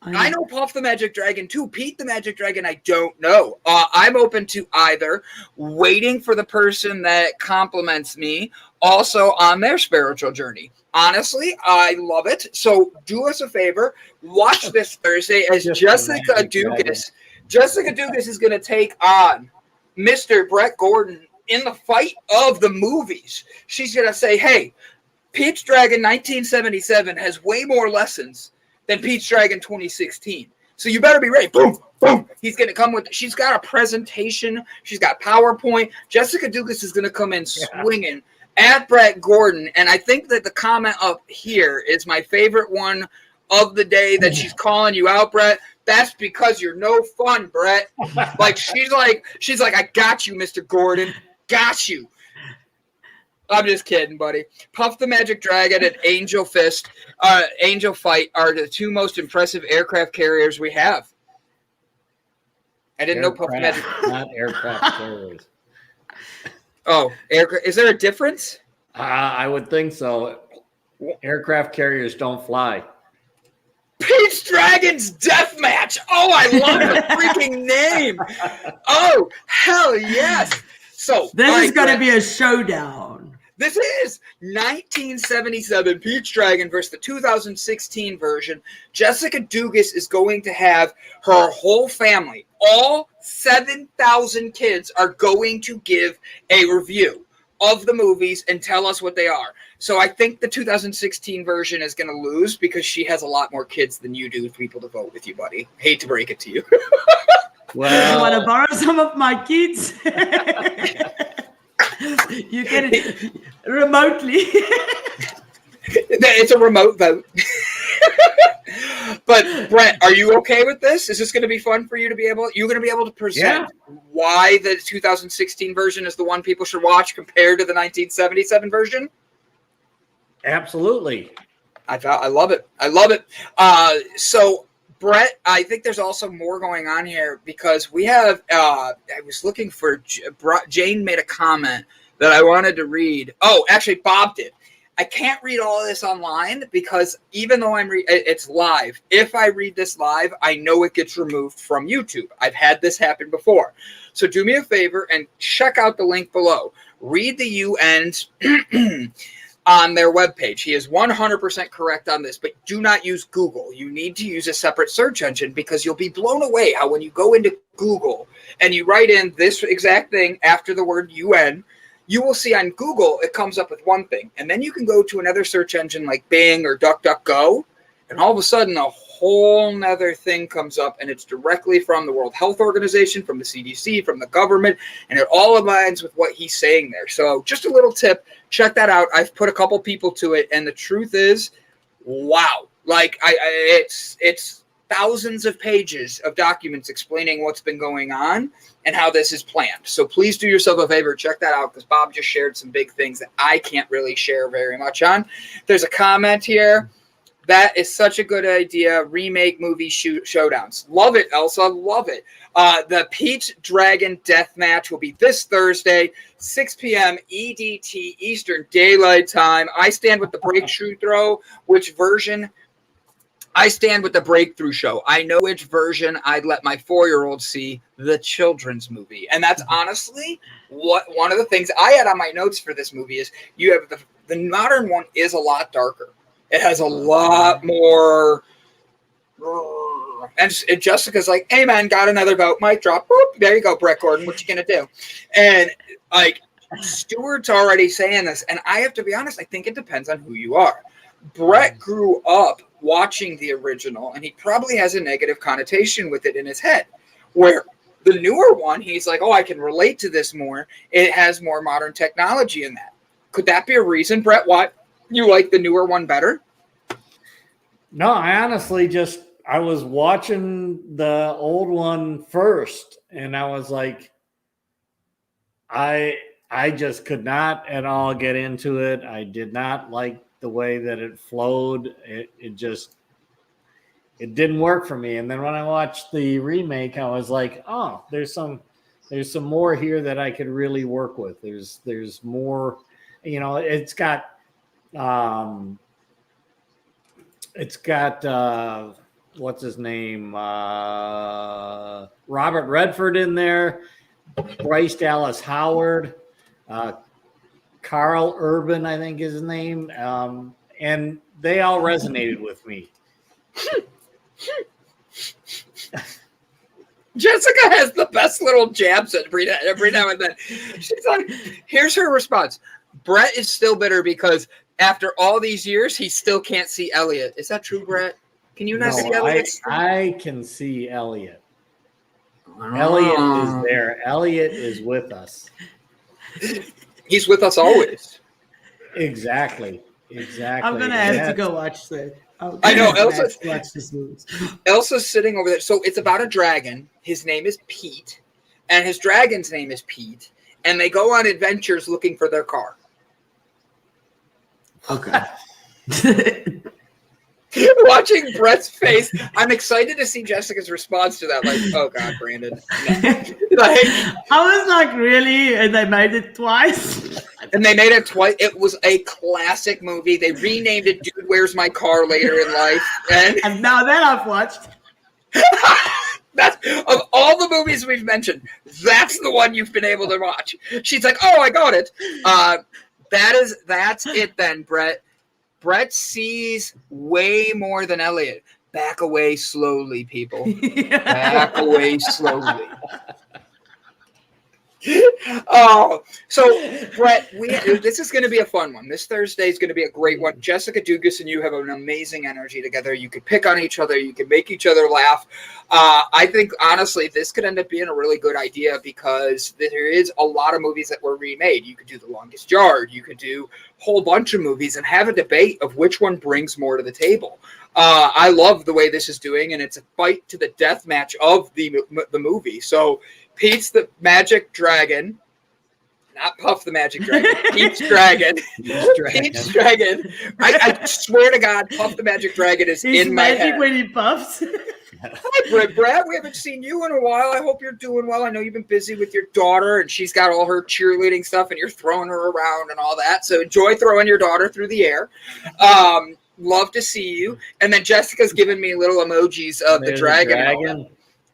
I know Puff the Magic Dragon too. Pete the Magic Dragon, I don't know. I'm open to either. Waiting for the person that compliments me also on their spiritual journey. Honestly, I love it. So do us a favor. Watch this Thursday as Just Jessica the Magic Dragon. Dugas. Jessica Dugas is going to take on Mr. Brett Gordon in the fight of the movies. She's going to say, hey, Pete's Dragon 1977 has way more lessons than Pete's Dragon 2016. So you better be ready. Boom, boom. He's going to come with, she's got a presentation. She's got PowerPoint. Jessica Dugas is going to come in swinging at Brett Gordon. And I think that the comment up here is my favorite one of the day that she's calling you out, Brett. That's because you're no fun, Brett. She's like, I got you, Mr. Gordon. Got you. I'm just kidding, buddy. Puff the Magic Dragon and Angel Fight are the two most impressive aircraft carriers we have. I didn't know Puff the Magic. Not aircraft carriers. Oh, aircraft. Is there a difference? I would think so. Aircraft carriers don't fly. Pete's Dragon's Deathmatch. Oh, I love the freaking name. Oh, hell yes. So this is going to be a showdown. This is 1977 Pete's Dragon versus the 2016 version. Jessica Dugas is going to have her whole family, all 7,000 kids, are going to give a review of the movies and tell us what they are. So I think the 2016 version is going to lose because she has a lot more kids than you do, people to vote with you, buddy. Hate to break it to you. Well, You want to borrow some of my kids? You get it remotely. It's a remote vote. But Brett, are you okay with this? Is this going to be fun for you to be able? You're going to be able to present why the 2016 version is the one people should watch compared to the 1977 version? Absolutely. I love it. I love it. So Brett, I think there's also more going on here because we have. I was looking for Jane made a comment that I wanted to read. Oh, actually, Bob did. I can't read all of this online because even though it's live, if I read this live, I know it gets removed from YouTube. I've had this happen before. So do me a favor and check out the link below. Read the UN's on their webpage. He is 100% correct on this, but do not use Google. You need to use a separate search engine because you'll be blown away how when you go into Google and you write in this exact thing after the word UN, you will see on Google, it comes up with one thing. And then you can go to another search engine like Bing or DuckDuckGo, and all of a sudden a whole nother thing comes up, and it's directly from the World Health Organization, from the CDC, from the government, and it all aligns with what he's saying there. So just a little tip, check that out. I've put a couple people to it, and the truth is, wow. Like, it's thousands of pages of documents explaining what's been going on and how this is planned. So please do yourself a favor, check that out, because Bob just shared some big things that I can't really share very much on. There's a comment here. That is such a good idea. Remake movie showdowns. Love it, Elsa. Love it. The Pete's Dragon Death Match will be this Thursday, 6 p.m. EDT, Eastern Daylight Time. I stand with the breakthrough throw. Which version? I stand with the breakthrough show. I know which version I'd let my 4-year-old see, the children's movie. And that's honestly one of the things I had on my notes for this movie is you have the modern one is a lot darker. It has a lot more. And Jessica's like, hey, man, got another vote. Mic drop. Boop. There you go, Brett Gordon. What you going to do? And like Stuart's already saying this. And I have to be honest, I think it depends on who you are. Brett grew up watching the original, and he probably has a negative connotation with it in his head. Where the newer one, he's like, oh, I can relate to this more. It has more modern technology in that. Could that be a reason, Brett, why you like the newer one better? No, I honestly I was watching the old one first, and I was like, I just could not at all get into it. I did not like the way that it flowed. It didn't work for me. And then when I watched the remake, I was like, oh, there's some there's some more here that I could really work with. There's more, it's got what's his name? Robert Redford in there, Bryce Dallas Howard, Carl Urban, I think is his name. And they all resonated with me. Jessica has the best little jabs every now and then. She's like, here's her response. Brett is still bitter because after all these years, he still can't see Elliot. Is that true, Brett? Can you not see Elliot? I can see Elliot. Elliot is there. Elliot is with us. He's with us always. Exactly. I'm going to have to go watch that. I know. Elsa's sitting over there. So it's about a dragon. His name is Pete. And his dragon's name is Pete. And they go on adventures looking for their car. Okay. Watching Brett's face, I'm excited to see Jessica's response to that. Like, oh God, Brandon. No. I was like, really? And they made it twice? And they made it twice. It was a classic movie. They renamed it Dude, Where's My Car later in life. And now that I've watched. That's, of all the movies we've mentioned, that's the one you've been able to watch. She's like, oh, I got it. That's it then, Brett. Brett sees way more than Elliot. Back away slowly, people. Back away slowly. Oh, so Brett, this is going to be a fun one. This Thursday is going to be a great one. Jessica Dugas and you have an amazing energy together. You could pick on each other. You can make each other laugh. I think, honestly, this could end up being a really good idea because there is a lot of movies that were remade. You could do The Longest Yard. You could do a whole bunch of movies and have a debate of which one brings more to the table. I love the way this is doing, and it's a fight to the death match of the movie. So Pete's the Magic Dragon, not Puff the Magic Dragon. Pete's Dragon. Pete's Dragon. I swear to God, Puff the Magic Dragon is in my head. He's magic when he puffs. Hi, Brad. We haven't seen you in a while. I hope you're doing well. I know you've been busy with your daughter, and she's got all her cheerleading stuff, and you're throwing her around and all that. So enjoy throwing your daughter through the air. Love to see you. And then Jessica's giving me little emojis of the dragon. I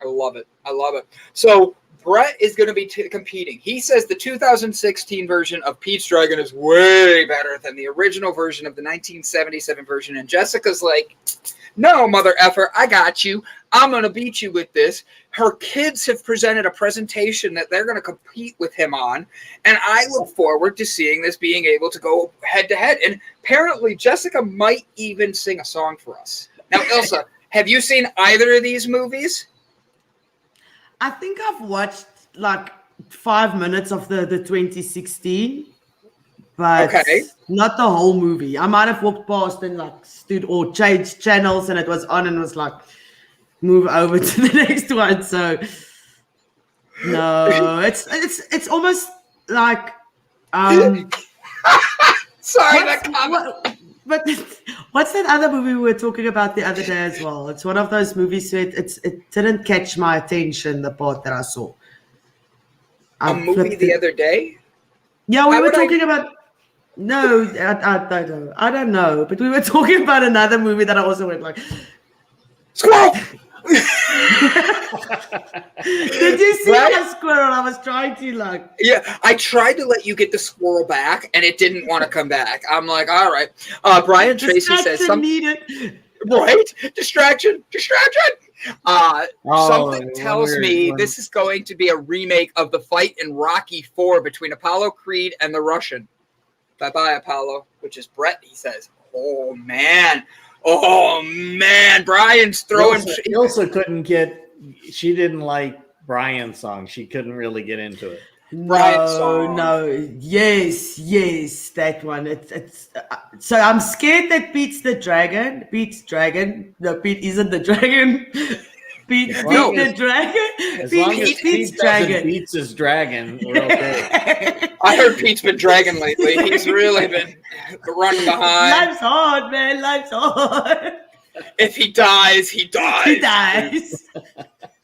love it. I love it. So Brett is going to be competing. He says the 2016 version of Pete's Dragon is way better than the original version of the 1977 version. And Jessica's like, no, mother effer, I got you. I'm going to beat you with this. Her kids have presented a presentation that they're going to compete with him on. And I look forward to seeing this being able to go head to head. And apparently Jessica might even sing a song for us. Now, Ilse, have you seen either of these movies? I think I've watched like 5 minutes of the 2016, but not the whole movie. I might have walked past and like stood or changed channels and it was on and was like, move over to the next one. So no, it's almost like sorry, that comment. But what's that other movie we were talking about the other day as well? It's one of those movies where it didn't catch my attention, the part that I saw. A movie the other day? Yeah, we were talking about... No, I don't know. But we were talking about another movie that I also went like... Squirrel! Did you see that squirrel? I was trying to like... Yeah, I tried to let you get the squirrel back, and it didn't want to come back. I'm like, all right. Brian Tracy says something. Right? Distraction. Something tells me this is going to be a remake of the fight in Rocky IV between Apollo Creed and the Russian. Bye-bye, Apollo, which is Brett, he says. Oh, man. Brian's throwing... Ilse couldn't get... She didn't like Brian's song. She couldn't really get into it. No. Yes, that one. It's so I'm scared that Pete's Dragon. No, Pete isn't the dragon. Pete's the dragon. As long as Pete beats his dragon, we're okay. I heard Pete's been dragging lately. He's really been running behind. Life's hard, man. Life's hard. If he dies, he dies. He dies.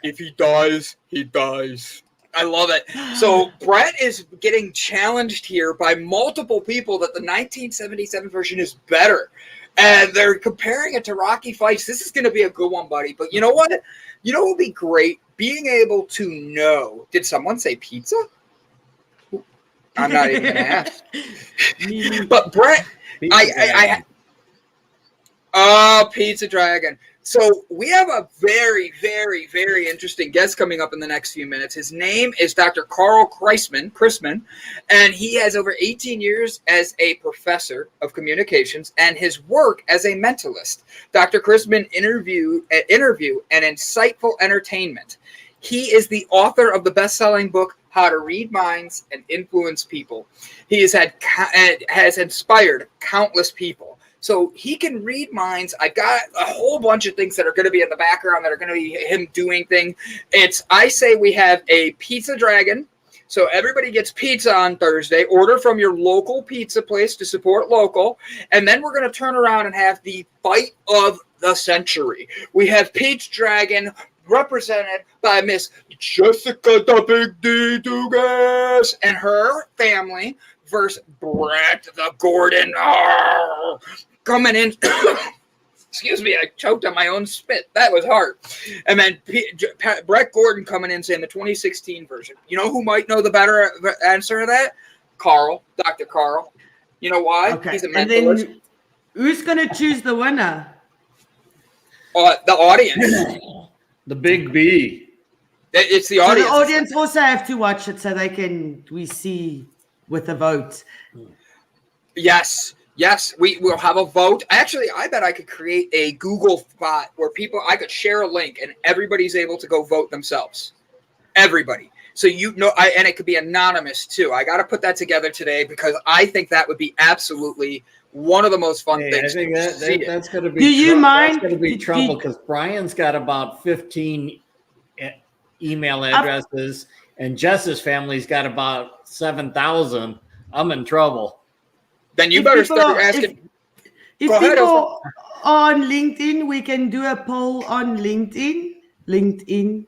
If he dies, he dies. I love it. So Brett is getting challenged here by multiple people that the 1977 version is better. And they're comparing it to Rocky Fights. This is going to be a good one, buddy. But you know what? You know what would be great? Being able to know. Did someone say pizza? I'm not even going to ask. But Brett, Pizza Dragon. So we have a very, very, very interesting guest coming up in the next few minutes. His name is Dr. Carl Christman, and he has over 18 years as a professor of communications and his work as a mentalist. Dr. Christman interview and insightful entertainment. He is the author of the best-selling book, How to Read Minds and Influence People. He has inspired countless people. So he can read minds. I got a whole bunch of things that are going to be in the background that are going to be him doing things. I say we have a Pizza Dragon. So everybody gets pizza on Thursday. Order from your local pizza place to support local. And then we're going to turn around and have the fight of the century. We have Pizza Dragon represented by Miss Jessica the Big D Dugas and her family versus Brett the Gordon. Coming in, excuse me, I choked on my own spit. That was hard. And then Brett Gordon coming in saying the 2016 version. You know who might know the better answer to that? Carl, Dr. Carl. You know why? Okay. He's a mentalist. And then who's going to choose the winner? The audience. The big B. It's the audience. So the audience also have to watch it so we see with the vote. Yes, we will have a vote. Actually, I bet I could create a Google spot where I could share a link and everybody's able to go vote themselves. Everybody. So and it could be anonymous too. I got to put that together today because I think that would be absolutely one of the most fun things. I think that's going to be. Do you mind? That's going to be trouble because Brian's got about 15 email addresses, and Jess's family's got about 7,000. I'm in trouble. Then you better start asking. If people are on LinkedIn, we can do a poll on LinkedIn.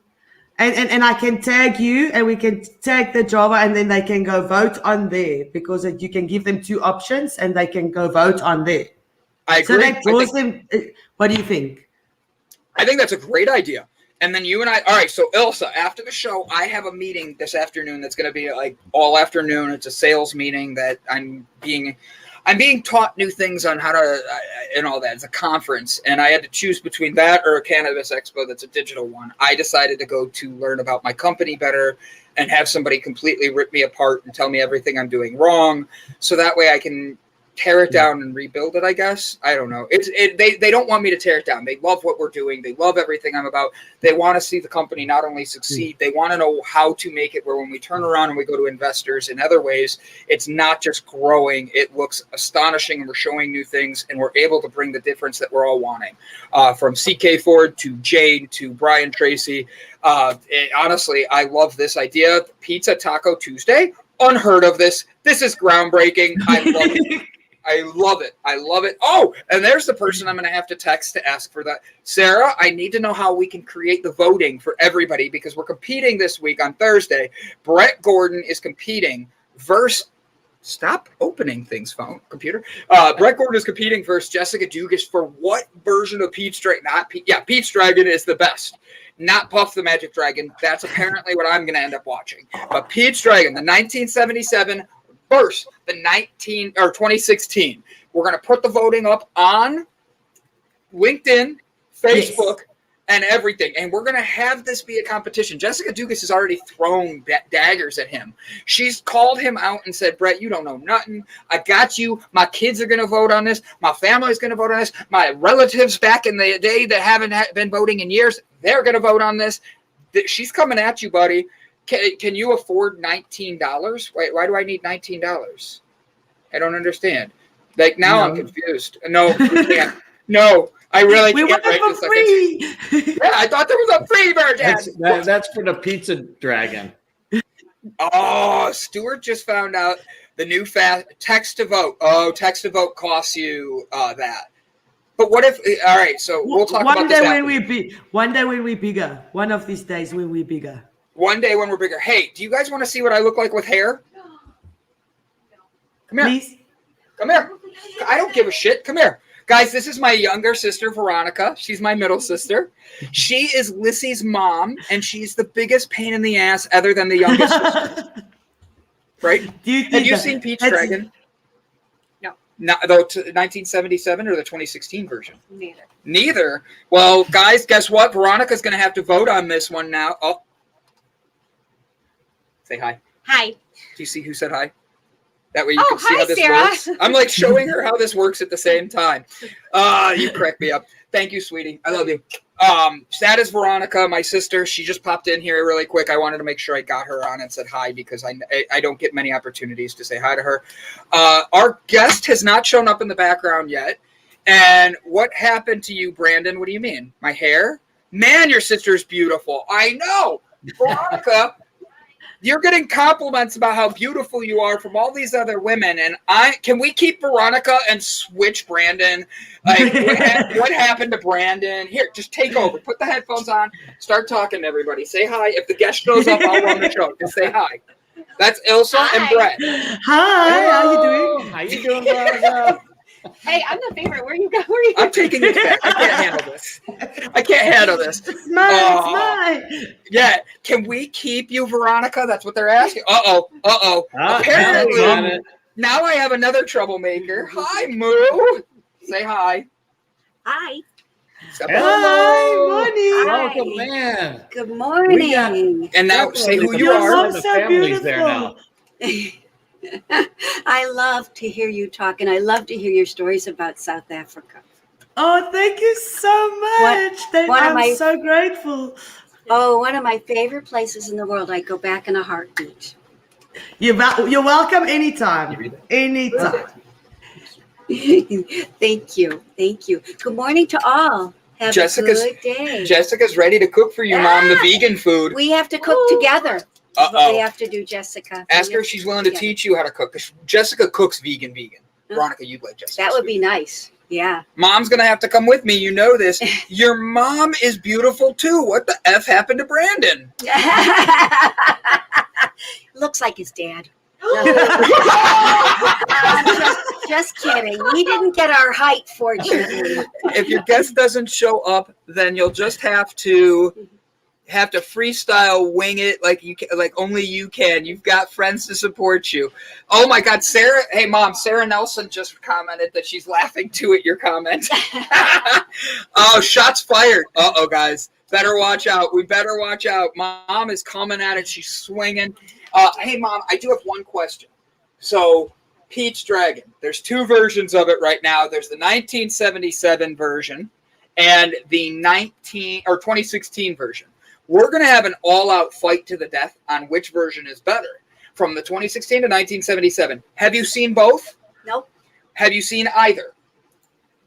And I can tag you and we can tag the Java and then they can go vote on there because you can give them two options and they can go vote on there. I agree. So that draws them. What do you think? I think that's a great idea. And then you and I, all right, so Ilse, after the show, I have a meeting this afternoon that's going to be like all afternoon. It's a sales meeting that I'm being taught new things on how to, and all that. It's a conference, and I had to choose between that or a cannabis expo that's a digital one. I decided to go to learn about my company better and have somebody completely rip me apart and tell me everything I'm doing wrong, so that way I can tear it down and rebuild it, I guess. I don't know. They don't want me to tear it down. They love what we're doing. They love everything I'm about. They want to see the company not only succeed, they want to know how to make it where when we turn around and we go to investors in other ways, it's not just growing. It looks astonishing and we're showing new things and we're able to bring the difference that we're all wanting. From CK Ford to Jade to Brian Tracy. Honestly, I love this idea. Pizza Taco Tuesday. Unheard of this. This is groundbreaking. I love it. I love it. Oh, and there's the person I'm going to have to text to ask for that. Sarah, I need to know how we can create the voting for everybody because we're competing this week on Thursday. Brett Gordon is competing versus stop opening things, computer. Brett Gordon is competing versus Jessica Dugas for what version of Pete's Dragon? Pete's Dragon is the best. Not Puff the Magic Dragon. That's apparently what I'm going to end up watching. But Pete's Dragon, the 1977 versus the 2016. We're going to put the voting up on LinkedIn, Facebook, and everything. And we're going to have this be a competition. Jessica Dugas has already thrown daggers at him. She's called him out and said, Brett, you don't know nothing. I got you. My kids are going to vote on this. My family's going to vote on this. My relatives back in the day that haven't been voting in years, they're going to vote on this. She's coming at you, buddy. Can you afford $19? Why do I need $19? I don't understand. Like now I'm confused. No, you can't. No, I really can't. Want it for free. Yeah, I thought there was a free version. That's for the Pizza Dragon. Oh, Stuart just found out the new text to vote. Oh, text to vote costs you that. But what if? All right, so we'll talk about this. One day when we're bigger. One of these days when we're bigger. One day when we're bigger. Hey, do you guys want to see what I look like with hair? Come here. Please. Come here. I don't give a shit. Come here. Guys, this is my younger sister, Veronica. She's my middle sister. She is Lissy's mom, and she's the biggest pain in the ass other than the youngest sister. Right? Have you seen Peach Dragon? No. No, the 1977 or the 2016 version? Neither. Well, guys, guess what? Veronica's going to have to vote on this one now. Oh. Say hi. Hi. Do you see who said hi? That way you can see hi, how this Sarah. works. I'm like showing her how this works at the same time. You crack me up. Thank you, sweetie. I love you. That is Veronica, my sister. She just popped in here really quick. I wanted to make sure I got her on and said hi because I don't get many opportunities to say hi to her. Our guest has not shown up in the background yet. And what happened to you, Brandon? What do you mean? My hair? Man, your sister's beautiful. I know. Veronica, you're getting compliments about how beautiful you are from all these other women. And can we keep Veronica and switch Brandon? Like, what happened to Brandon? Here, just take over. Put the headphones on. Start talking to everybody. Say hi. If the guest shows up, I'll run the show. Just say hi. That's Ilse and Brett. Hi, how you doing? How you doing, Veronica? Hey, I'm the favorite. Where you going? I'm taking it back. I can't handle this. I can't handle this. It's mine. Yeah. Can we keep you, Veronica? That's what they're asking. Uh-oh. Apparently, now I have another troublemaker. Hi, Moo. Say hi. Hi. Hi, morning. Welcome, man. Good morning. And now say who you Your are. mom's The so family's there beautiful. now. I love to hear you talk, and I love to hear your stories about South Africa. Oh, thank you so much. I'm so grateful. Oh, one of my favorite places in the world. I go back in a heartbeat. You're welcome anytime. Anytime. Thank you. Good morning to all. Have a good day. Jessica's ready to cook for you, Mom, the vegan food. We have to cook together. That's what we have to do, Jessica. Ask her if she's willing to teach you how to cook. Jessica cooks vegan. Veronica, you'd like Jessica. That would be nice. Yeah. Mom's going to have to come with me. You know this. Your mom is beautiful, too. What the F happened to Brandon? Looks like his dad. Just kidding. We didn't get our height, fortunately. If your guest doesn't show up, then you'll just have to freestyle wing it like only you can. You've got friends to support you. Oh my God, Sarah. Hey, Mom, Sarah Nelson just commented that she's laughing too at your comment. Oh, shots fired. Uh-oh, guys. Better watch out. We better watch out. Mom is coming at it. She's swinging. Hey, Mom, I do have one question. So, Peach Dragon, there's two versions of it right now. There's the 1977 version and the 2016 version. We're going to have an all-out fight to the death on which version is better. From the 2016 to 1977. Have you seen both? Nope. Have you seen either?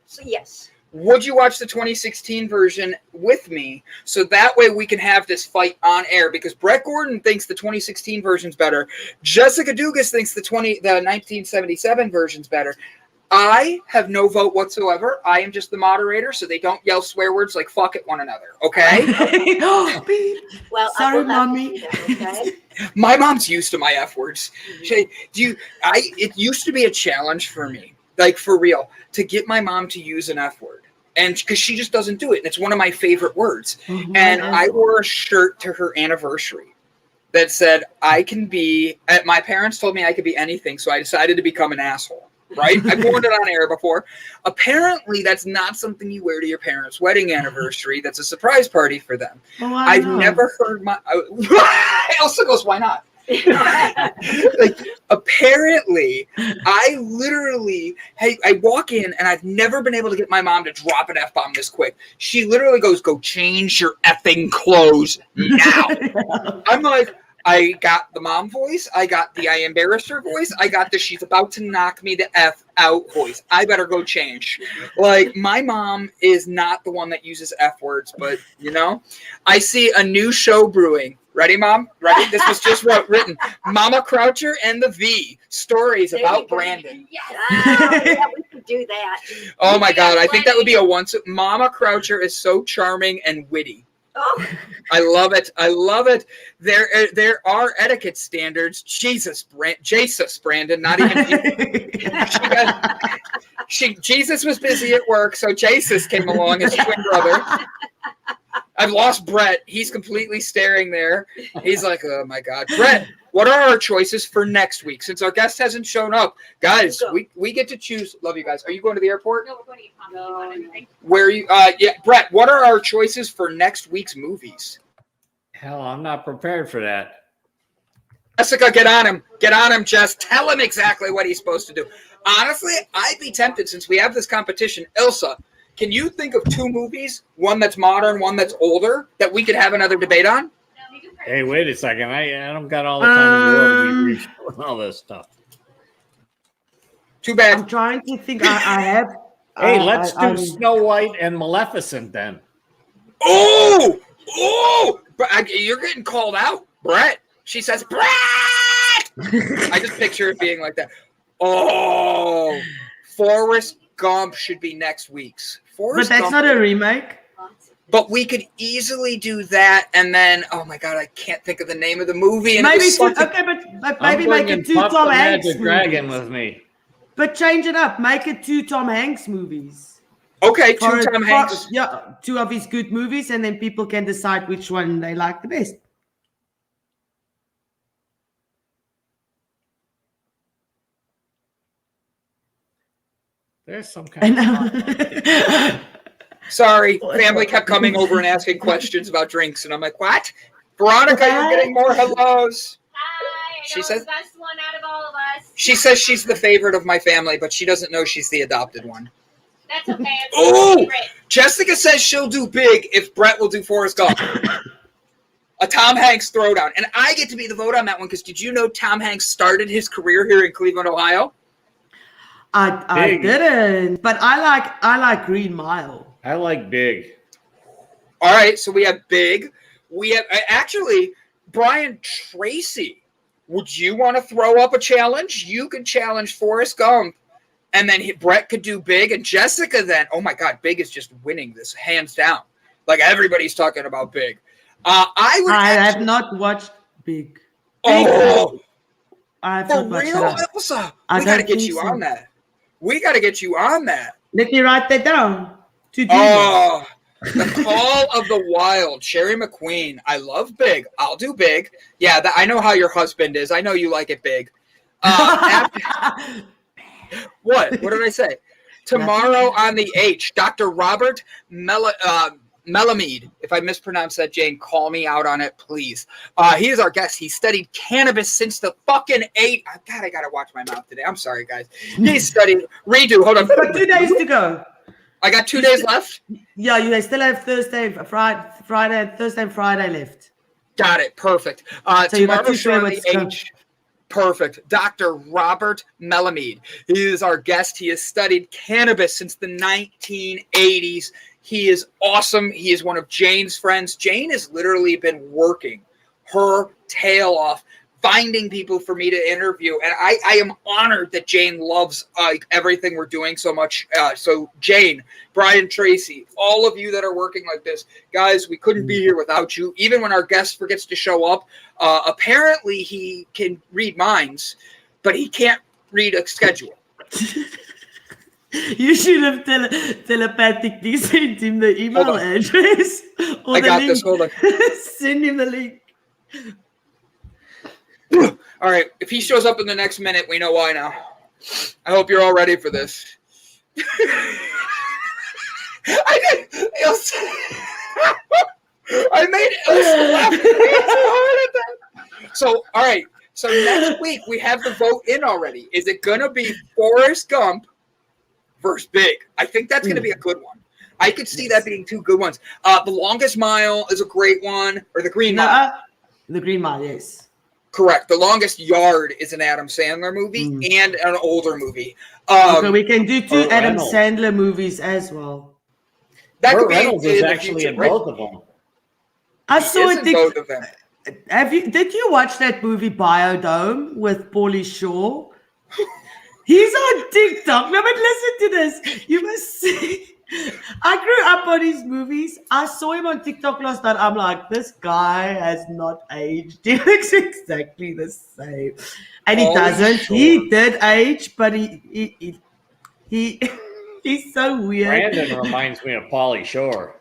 So, yes. Would you watch the 2016 version with me so that way we can have this fight on air? Because Brett Gordon thinks the 2016 version's better. Jessica Dugas thinks the 1977 version's better. I have no vote whatsoever. I am just the moderator, so they don't yell swear words like fuck at one another, okay? Well, sorry, Mommy. Okay? My mom's used to my F words. It used to be a challenge for me, like for real, to get my mom to use an F word. And because she just doesn't do it. And it's one of my favorite words. Mm-hmm. And I wore a shirt to her anniversary that said, my parents told me I could be anything, so I decided to become an asshole. Right? I've worn it on air before. Apparently, that's not something you wear to your parents' wedding anniversary. That's a surprise party for them. Oh, I've never heard Elsa goes, why not? Apparently, I walk in and I've never been able to get my mom to drop an F-bomb this quick. She literally goes, go change your effing clothes now. I'm like, I got the mom voice. I got the I embarrassed her voice. I got the she's about to knock me the F out voice. I better go change. Like, my mom is not the one that uses F words, but, I see a new show brewing. Ready, Mom? Ready? This was just written. Mama Croucher and the V. Stories about Brandon. Yes. Yeah, we could do that. Oh, my God. I think that would be a once. Mama Croucher is so charming and witty. Oh, I love it. I love it. There are etiquette standards. Jesus, Brandon, not even. Jesus was busy at work, so Jesus came along, his twin brother. I've lost Brett. He's completely staring there. He's like, oh my God. Brett, what are our choices for next week? Since our guest hasn't shown up, guys, we get to choose. Love you guys. Are you going to the airport? No, we're going to eat coffee. You want anything? Where are you? Yeah, Brett, what are our choices for next week's movies? Hell, I'm not prepared for that. Jessica, get on him. Get on him, Jess. Tell him exactly what he's supposed to do. Honestly, I'd be tempted since we have this competition. Ilse, can you think of 2 movies, one that's modern, one that's older, that we could have another debate on? Hey, wait a second. I don't got all the time in the world to be reviewing all this stuff. Too bad. I'm trying to think. I have. Hey, let's do Snow White and Maleficent then. Oh! You're getting called out, Brett. She says, Brett! I just picture it being like that. Oh, Forrest Gump should be next week's. But that's not a remake. But we could easily do that, and then, oh my God, I can't think of the name of the movie. And Maybe but maybe make it 2 Tom Hanks movies. Dragon with me. But change it up. Make it 2 Tom Hanks movies. Okay, 2 Tom Hanks. Yeah, 2 of his good movies, and then people can decide which one they like the best. There's some kind of... Sorry, family kept coming over and asking questions about drinks, and I'm like, what? Veronica, you're getting more hellos. Hi, She I says- the best one out of all of us. She says she's the favorite of my family, but she doesn't know she's the adopted one. That's okay. It's Oh! my favorite. Jessica says she'll do big if Brett will do Forrest Gump. A Tom Hanks throwdown. And I get to be the vote on that one, because did you know Tom Hanks started his career here in Cleveland, Ohio? I didn't, but I like Green Mile. I like Big. All right, so we have Big. We have actually Brian Tracy. Would you want to throw up a challenge? You could challenge Forrest Gump, and then Brett could do Big, and Jessica then. Oh my God, Big is just winning this hands down. Like everybody's talking about Big. I have not watched Big. Oh, I have for not watched real, that. Elsa? I We got to don't get think you so. on that. We got to get you on that. Let me write that down. Oh, the Call of the Wild, Sherry McQueen. I love Big. I'll do Big. Yeah, I know how your husband is. I know you like it big. What did I say? Tomorrow on the H, Dr. Robert Melamed. If I mispronounce that, Jane, call me out on it, please. He is our guest. He studied cannabis since the fucking 8. God, I gotta watch my mouth today. I'm sorry, guys. He studied. Redo. Hold on. But 2 days to go. I got 2 days left. Yeah, you still have Thursday, and Friday left. Got it. Perfect. So you got Tomorrow 2 show on shows. the H. Perfect. Dr. Robert Melamed. He is our guest. He has studied cannabis since the 1980s. He is awesome. He is one of Jane's friends. Jane has literally been working her tail off, finding people for me to interview. And I am honored that Jane loves everything we're doing so much. So Jane, Brian Tracy, all of you that are working like this, guys, we couldn't be here without you. Even when our guest forgets to show up, apparently he can read minds, but he can't read a schedule. You should have telepathically sent him the email address. Or I the got link. this. Hold on. Send him the link. All right. If he shows up in the next minute, we know why now. I hope you're all ready for this. I made Ilse laugh so hard at that. So, all right. So next week we have the vote in already. Is it going to be Forrest Gump versus Big? I think that's going to be a good one. I could see that being 2 good ones. The Longest Mile is a great one, or The Green Mile. The Green Mile, yes. Correct. The Longest Yard is an Adam Sandler movie and an older movie. Okay, we can do 2 Adam Reynolds. Sandler movies as well. That Burt could be Reynolds in is the actually future, in right? both of them. I He saw is it. in both of them. Did you watch that movie Biodome with Pauly Shore? He's on TikTok. No, but listen to this. You must see. I grew up on his movies. I saw him on TikTok last night. I'm like, this guy has not aged. He looks exactly the same. And he Oh, doesn't. sure. He did age, but he he's so weird. Brandon reminds me of Pauly Shore.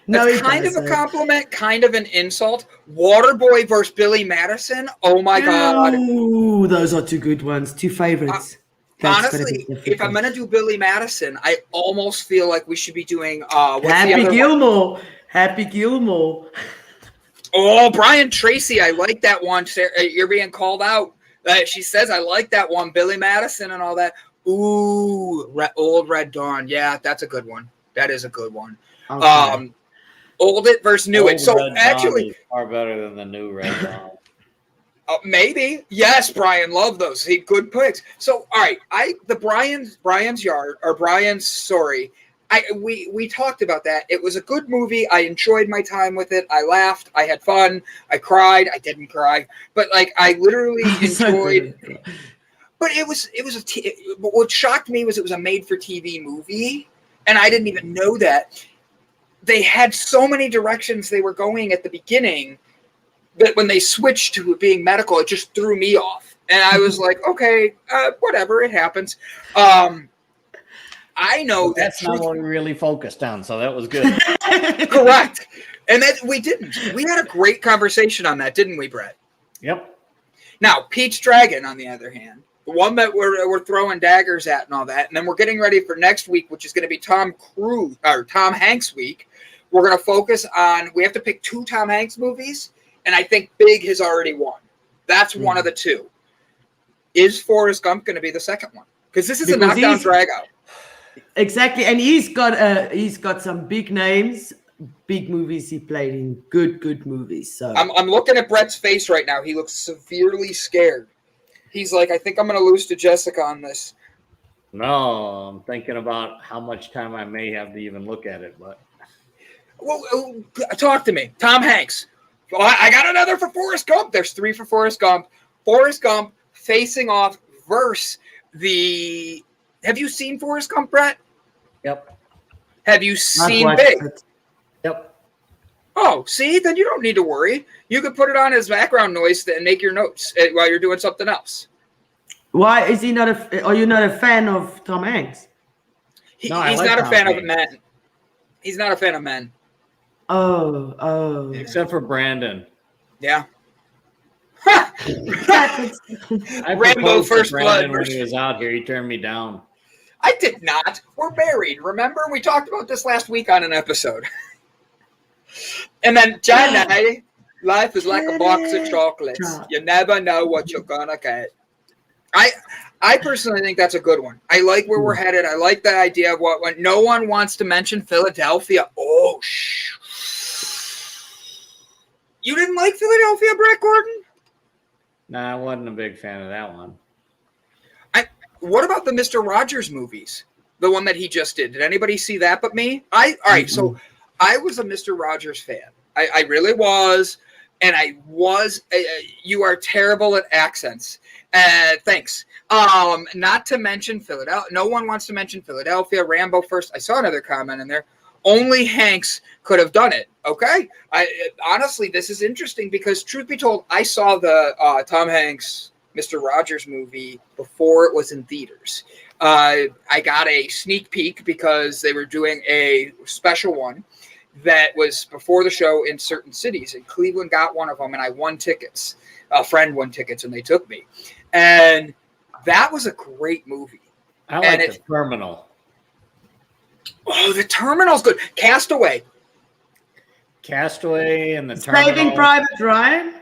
No, That's he kind of a doesn't. compliment, kind of an insult. Waterboy versus Billy Madison. Oh my God. Ooh, those are two good ones. Two favorites. That's gonna be Honestly, if difficult. I'm gonna do Billy Madison, I almost feel like we should be doing what's the Happy other one? Gilmore. Happy Gilmore. Oh, Brian Tracy, I like that one. Sarah, you're being called out. She says I like that one, Billy Madison and all that. Ooh, Old Red Dawn. Yeah, that's a good one. That is a good one. Okay. Old It versus New It. Old So Red Dawn actually, is far better than the new Red Dawn. maybe. Yes, Brian, love those. He good picks. So, all right, Brian's Yard or Brian's Sorry. We talked about that. It was a good movie. I enjoyed my time with it. I laughed. I had fun. I cried. I didn't cry, but like I literally enjoyed. But but what shocked me was it was a made-for-TV movie, and I didn't even know that. They had so many directions they were going at the beginning that when they switched to it being medical, it just threw me off. And I was like, okay, whatever, it happens. I know that's not what we really focused on, so that was good. Correct. And that we didn't. We had a great conversation on that, didn't we, Brett? Yep. Now, Pete's Dragon, on the other hand, the one that we're throwing daggers at and all that, and then we're getting ready for next week, which is going to be Tom Hanks week. We're going to focus on, we have to pick 2 Tom Hanks movies, and I think Big has already won. That's one of the 2. Is Forrest Gump going to be the second one? Because this is a knockdown drag-out. Exactly, and he's got some big names, big movies he played in, good movies. So I'm looking at Brett's face right now. He looks severely scared. He's like, I think I'm going to lose to Jessica on this. No, I'm thinking about how much time I may have to even look at it, but. Well, talk to me. Tom Hanks. Well, I got another for Forrest Gump. There's 3 for Forrest Gump. Forrest Gump facing off versus the... Have you seen Forrest Gump, Brett? Yep. Have you seen Big? Yep. Oh, see? Then you don't need to worry. You could put it on as background noise and make your notes while you're doing something else. Why is he not are you not a fan of Tom Hanks? He's not a fan of men. He's not a fan of men. Oh. Except for Brandon. Yeah. I Rainbow First Brandon Blood. When he was out here, he turned me down. I did not. We're married. Remember? We talked about this last week on an episode. And then John and I, life is like a box of chocolates. You never know what you're gonna get. I personally think that's a good one. I like where we're headed. I like the idea of what no one wants to mention Philadelphia. Oh, you didn't like Philadelphia, Brett Gordon? Nah, I wasn't a big fan of that one. What about the Mr. Rogers movies? The one that he just did. Did anybody see that but me? So I was a Mr. Rogers fan. I really was. And I was, you are terrible at accents. Thanks. Not to mention Philadelphia. No one wants to mention Philadelphia. Rambo first. I saw another comment in there. Only Hanks could have done it. Okay. Honestly, this is interesting because truth be told, I saw the Tom Hanks, Mr. Rogers movie before it was in theaters. I got a sneak peek because they were doing a special one that was before the show in certain cities, and Cleveland got one of them, and I won tickets. A friend won tickets, and they took me. And that was a great movie. I like The Terminal. Oh, The Terminal's good. Castaway and The Terminal. Saving Private Ryan?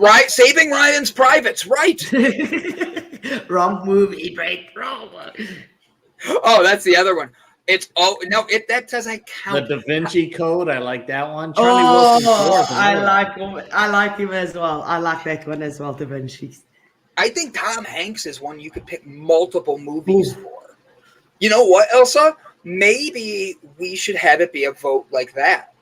Right, Saving Ryan's Privates, right. Wrong movie, break. Wrong one. Oh, that's the other one. That doesn't count. The Da Vinci Code, I like that one. I like him as well. I like that one as well, Da Vinci. I think Tom Hanks is one you could pick multiple movies for. You know what, Elsa? Maybe we should have it be a vote like that.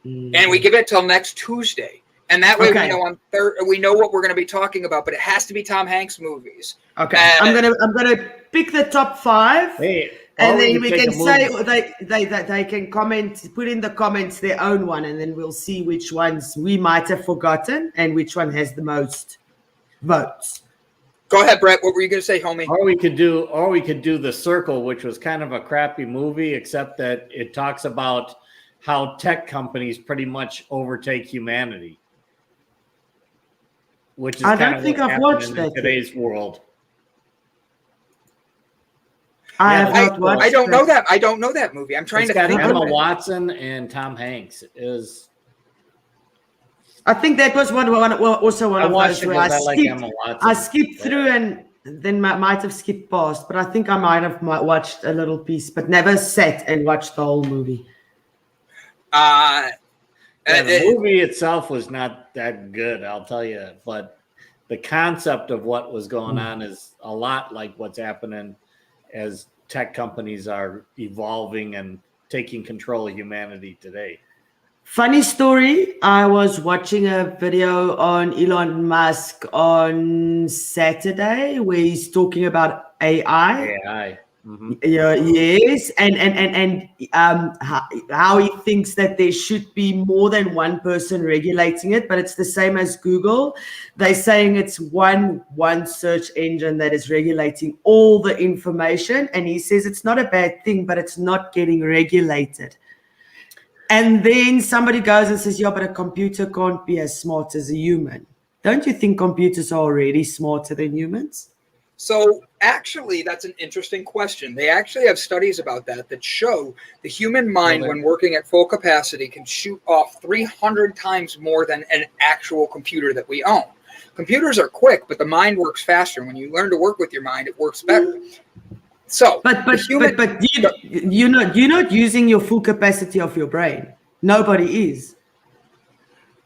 And we give it till next Tuesday. And that way we know we know what we're going to be talking about, but it has to be Tom Hanks movies. Okay. I'm gonna pick the top 5. Hey, And Or we then could we take can a say movie. they can comment, put in the comments their own one, and then we'll see which ones we might have forgotten and which one has the most votes. Go ahead, Brett. What were you going to say, homie? Or we could do The Circle, which was kind of a crappy movie, except that it talks about how tech companies pretty much overtake humanity, which is I kind don't of think what's I've watched happening in that today's world. I Yeah, have not watched. I don't know that. I don't know that movie. I'm trying It's to got think Emma of it. Watson and Tom Hanks. I think that was one also one I of watched those it where because I like Emma Watson. I skipped through and then might have skipped past, but I think I might have watched a little piece, but never sat and watched the whole movie. The movie itself was not that good, I'll tell you, but the concept of what was going on is a lot like what's happening as tech companies are evolving and taking control of humanity today. Funny story, I was watching a video on Elon Musk on Saturday where he's talking about AI. AI. Yeah, yes, and how he thinks that there should be more than one person regulating it, but it's the same as Google. They're saying it's one search engine that is regulating all the information, and he says it's not a bad thing, but it's not getting regulated. And then somebody goes and says, yeah, but a computer can't be as smart as a human. Don't you think computers are already smarter than humans? So actually, that's an interesting question. They actually have studies about that show the human mind, when working at full capacity, can shoot off 300 times more than an actual computer that we own. Computers are quick, but the mind works faster. When you learn to work with your mind, it works better. So, but you're not using your full capacity of your brain. Nobody is.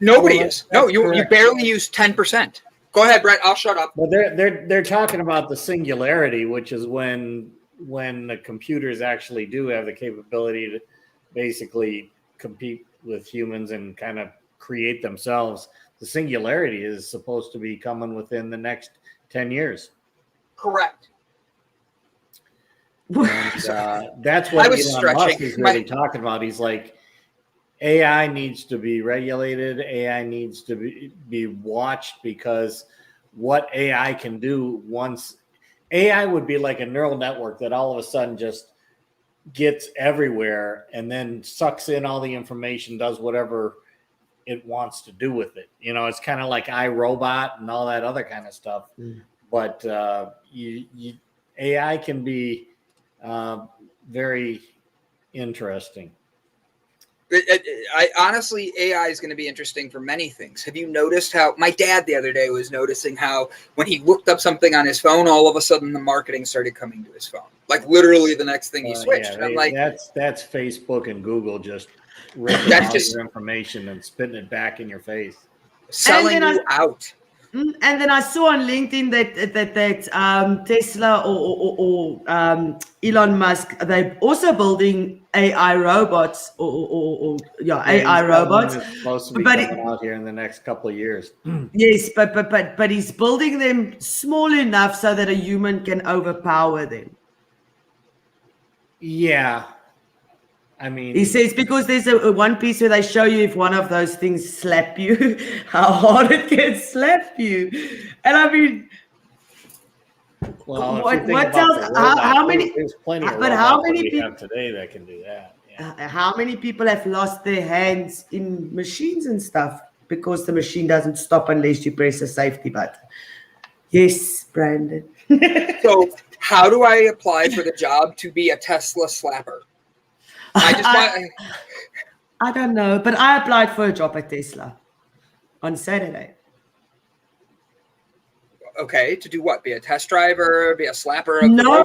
Nobody is. No, you barely use 10%. Go ahead, Brett. I'll shut up. Well, they're talking about the singularity, which is when the computers actually do have the capability to basically compete with humans and kind of create themselves. The singularity is supposed to be coming within the next 10 years. Correct. And that's what Elon Musk is really talking about. He's like, AI needs to be regulated. AI needs to be watched, because what AI can do once AI would be like a neural network that all of a sudden just gets everywhere and then sucks in all the information, does whatever it wants to do with it. You know, it's kind of like iRobot and all that other kind of stuff. But AI can be very interesting. I honestly, AI is going to be interesting for many things. Have you noticed how my dad the other day was noticing how when he looked up something on his phone, all of a sudden the marketing started coming to his phone, like literally the next thing he switched. And I'm like, that's Facebook and Google just ripping all your information and spitting it back in your face, selling you out. And then I saw on LinkedIn that Tesla or Elon Musk, they're also building AI robots AI robots. It's supposed to be coming out here in the next couple of years. Yes, but he's building them small enough so that a human can overpower them. Yeah. I mean, he says because there's a one piece where they show you if one of those things slap you, how hard it can slap you. And I mean, well, what tells how many? There's plenty of but how many we people have today that can do that? Yeah. How many people have lost their hands in machines and stuff because the machine doesn't stop unless you press a safety button? Yes, Brandon. So, how do I apply for the job to be a Tesla slapper? I don't know, but I applied for a job at Tesla on Saturday. Okay, to do what? Be a test driver? Be a slapper? Of no.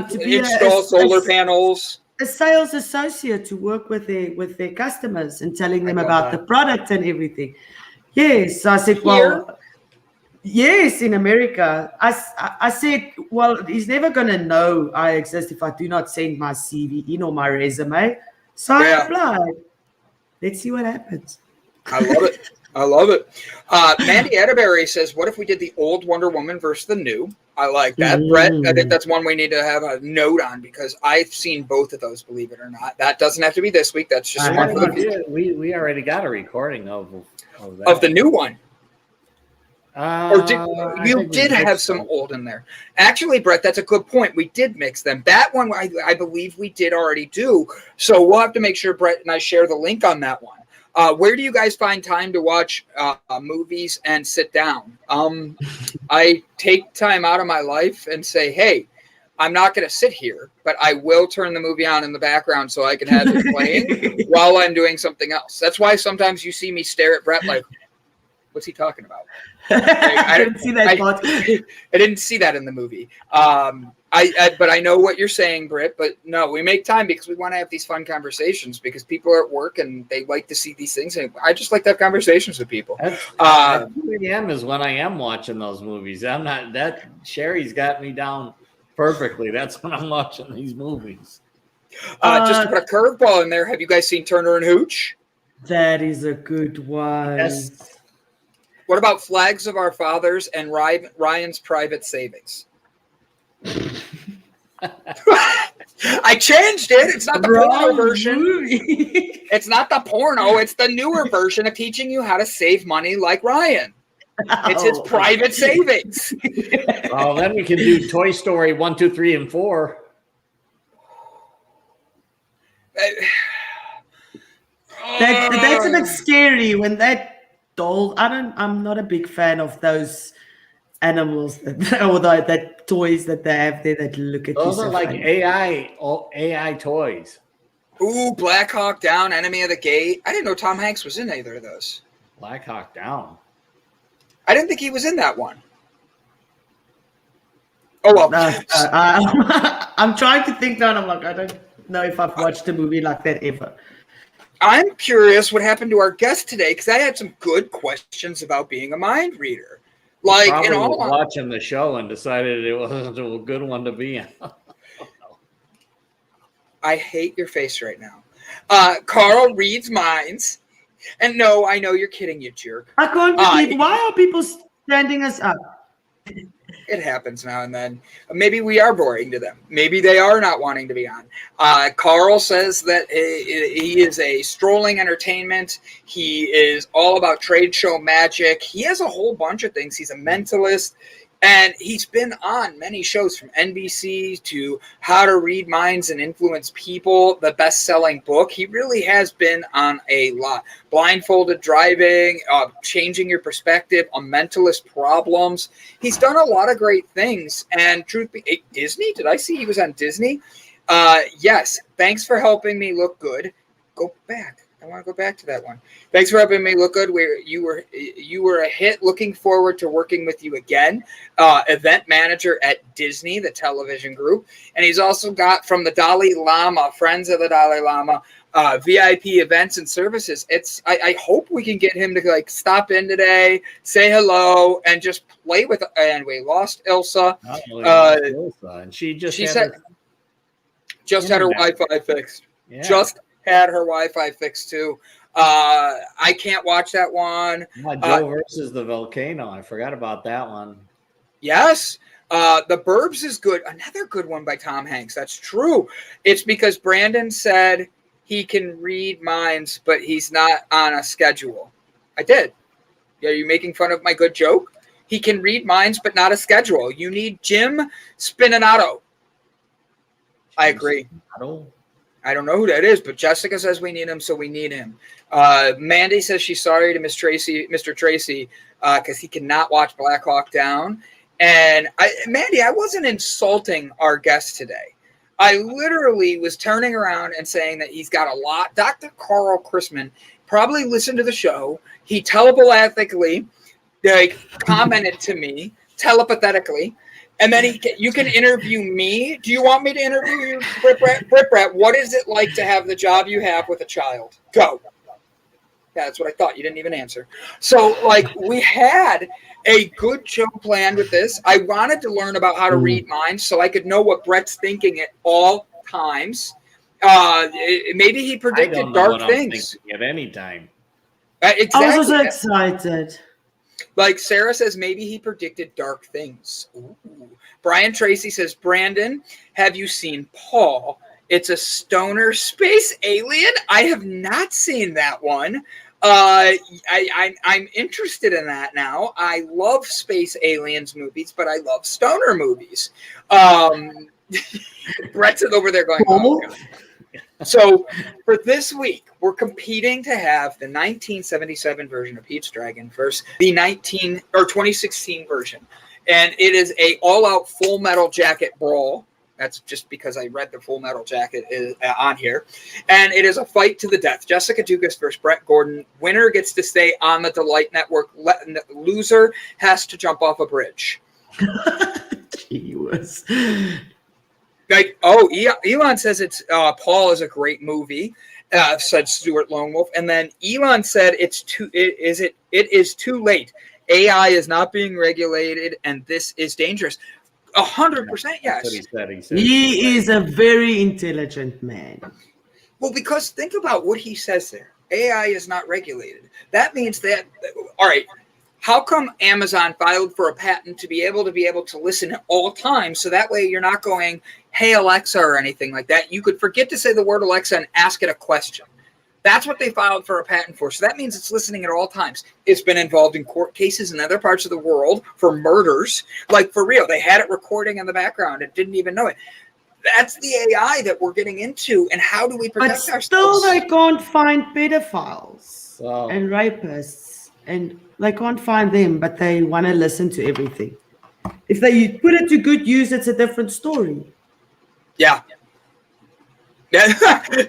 To be install solar panels. A sales associate to work with their customers and telling them about the product and everything. Yes, so I said, well, yes, in America. I said, well, he's never going to know I exist if I do not send my CV in or my resume. So I applied. Let's see what happens. I love it. I love it. Mandy Atterbury says, what if we did the old Wonder Woman versus the new? I like that. Brett, I think that's one we need to have a note on because I've seen both of those, believe it or not. That doesn't have to be this week. That's just one for the future. We already got a recording of that. Of the new one. Or you did have so. some old in there. Actually, Brett, that's a good point. We did mix them. That one, I believe we did already do. So we'll have to make sure Brett and I share the link on that one. Where do you guys find time to watch movies and sit down? I take time out of my life and say, hey, I'm not going to sit here, but I will turn the movie on in the background so I can have it playing while I'm doing something else. That's why sometimes you see me stare at Brett like, what's he talking about? I didn't see that part. I didn't see that in the movie. But I know what you're saying, Britt. But no, we make time because we want to have these fun conversations because people are at work and they like to see these things. And I just like to have conversations with people. At 2 a.m. is when I am watching those movies. I'm not that Sherry's got me down perfectly. That's when I'm watching these movies. Just to put a curveball in there, have you guys seen Turner and Hooch? That is a good one. Yes. What about Flags of Our Fathers and Ryan's Private Savings? I changed it. It's not the porno version. It's not the porno. It's the newer version of teaching you how to save money like Ryan. It's his private savings. Well, then we can do Toy Story 1, 2, 3, and 4. That's a bit scary when that doll. I'm not a big fan of those animals that toys that they have there that look at you. Those are like AI toys. Ooh, Black Hawk Down, Enemy of the Gate. I didn't know Tom Hanks was in either of those. Black Hawk Down. I didn't think he was in that one. Oh well. I'm trying to think now, and I'm like, I don't know if I've watched a movie like that ever. I'm curious what happened to our guest today because I had some good questions about being a mind reader. Like, Probably in all, was watching the show and decided it wasn't a good one to be in. I hate your face right now. Carl reads minds, and no, I know you're kidding, you jerk. I can't believe. Why are people standing us up? It happens now and then. Maybe we are boring to them. Maybe they are not wanting to be on. Carl says that he is a strolling entertainment. He is all about trade show magic. He has a whole bunch of things. He's a mentalist. And he's been on many shows from NBC to How to Read Minds and Influence People, the best-selling book. He really has been on a lot. Blindfolded Driving, Changing Your Perspective, on Mentalist Problems. He's done a lot of great things. And truth be Disney? Did I see he was on Disney? Yes. Thanks for helping me look good. Go back. I want to go back to that one. Thanks for helping me look good. You were a hit. Looking forward to working with you again. Event manager at Disney, the television group. And he's also got from the Dalai Lama, Friends of the Dalai Lama, VIP events and services. I hope we can get him to like stop in today, say hello, and just play with. And we lost Ilse. And she had her Wi-Fi fixed. Yeah. Just had her Wi-Fi fixed too. I can't watch that one. Joe versus the Volcano. I forgot about that one. Yes. The Burbs is good. Another good one by Tom Hanks. That's true. It's because Brandon said he can read minds, but he's not on a schedule. I did. Are you making fun of my good joke? He can read minds, but not a schedule. You need Jim Spinato. I agree. I don't know who that is, but Jessica says we need him, so we need him. Mandy says she's sorry to Mr. Tracy, because he cannot watch Black Hawk Down. And Mandy, I wasn't insulting our guest today. I literally was turning around and saying that he's got a lot. Dr. Carl Christman probably listened to the show. He telepathically commented to me telepathetically. And then you can interview me. Do you want me to interview you, Britt Brett? What is it like to have the job you have with a child? Go. Yeah, that's what I thought. You didn't even answer. So, we had a good show planned with this. I wanted to learn about how to read minds so I could know what Brett's thinking at all times. Maybe he predicted dark things. At any time. Exactly. I was also excited. Like Sarah says, maybe he predicted dark things. Ooh. Brian Tracy says, Brandon, have you seen Paul? It's a stoner space alien. I have not seen that one. I'm interested in that now. I love space aliens movies, but I love stoner movies. Brett's over there going, oh, God. So for this week, we're competing to have the 1977 version of Pete's Dragon versus the 2016 version. And it is a all-out Full Metal Jacket brawl. That's just because I read the Full Metal Jacket is on here. And it is a fight to the death. Jessica Dugas versus Brett Gordon. Winner gets to stay on the Delight Network. Loser has to jump off a bridge. Gee whiz. Like, Elon says it's Paul is a great movie, said Stuart Lone Wolf. And then Elon said it is too late. AI is not being regulated, and this is dangerous. 100% yes. He is a very intelligent man. Well, because think about what he says there. AI is not regulated. That means that, all right, how come Amazon filed for a patent to be able to listen at all times, so that way you're not going, hey, Alexa, or anything like that. You could forget to say the word Alexa and ask it a question. That's what they filed for a patent for. So that means it's listening at all times. It's been involved in court cases in other parts of the world for murders. Like, for real, they had it recording in the background and didn't even know it. That's the AI that we're getting into, and how do we protect ourselves? But still, they can't find pedophiles and rapists, and they can't find them, but they want to listen to everything. If they put it to good use, it's a different story. Yeah.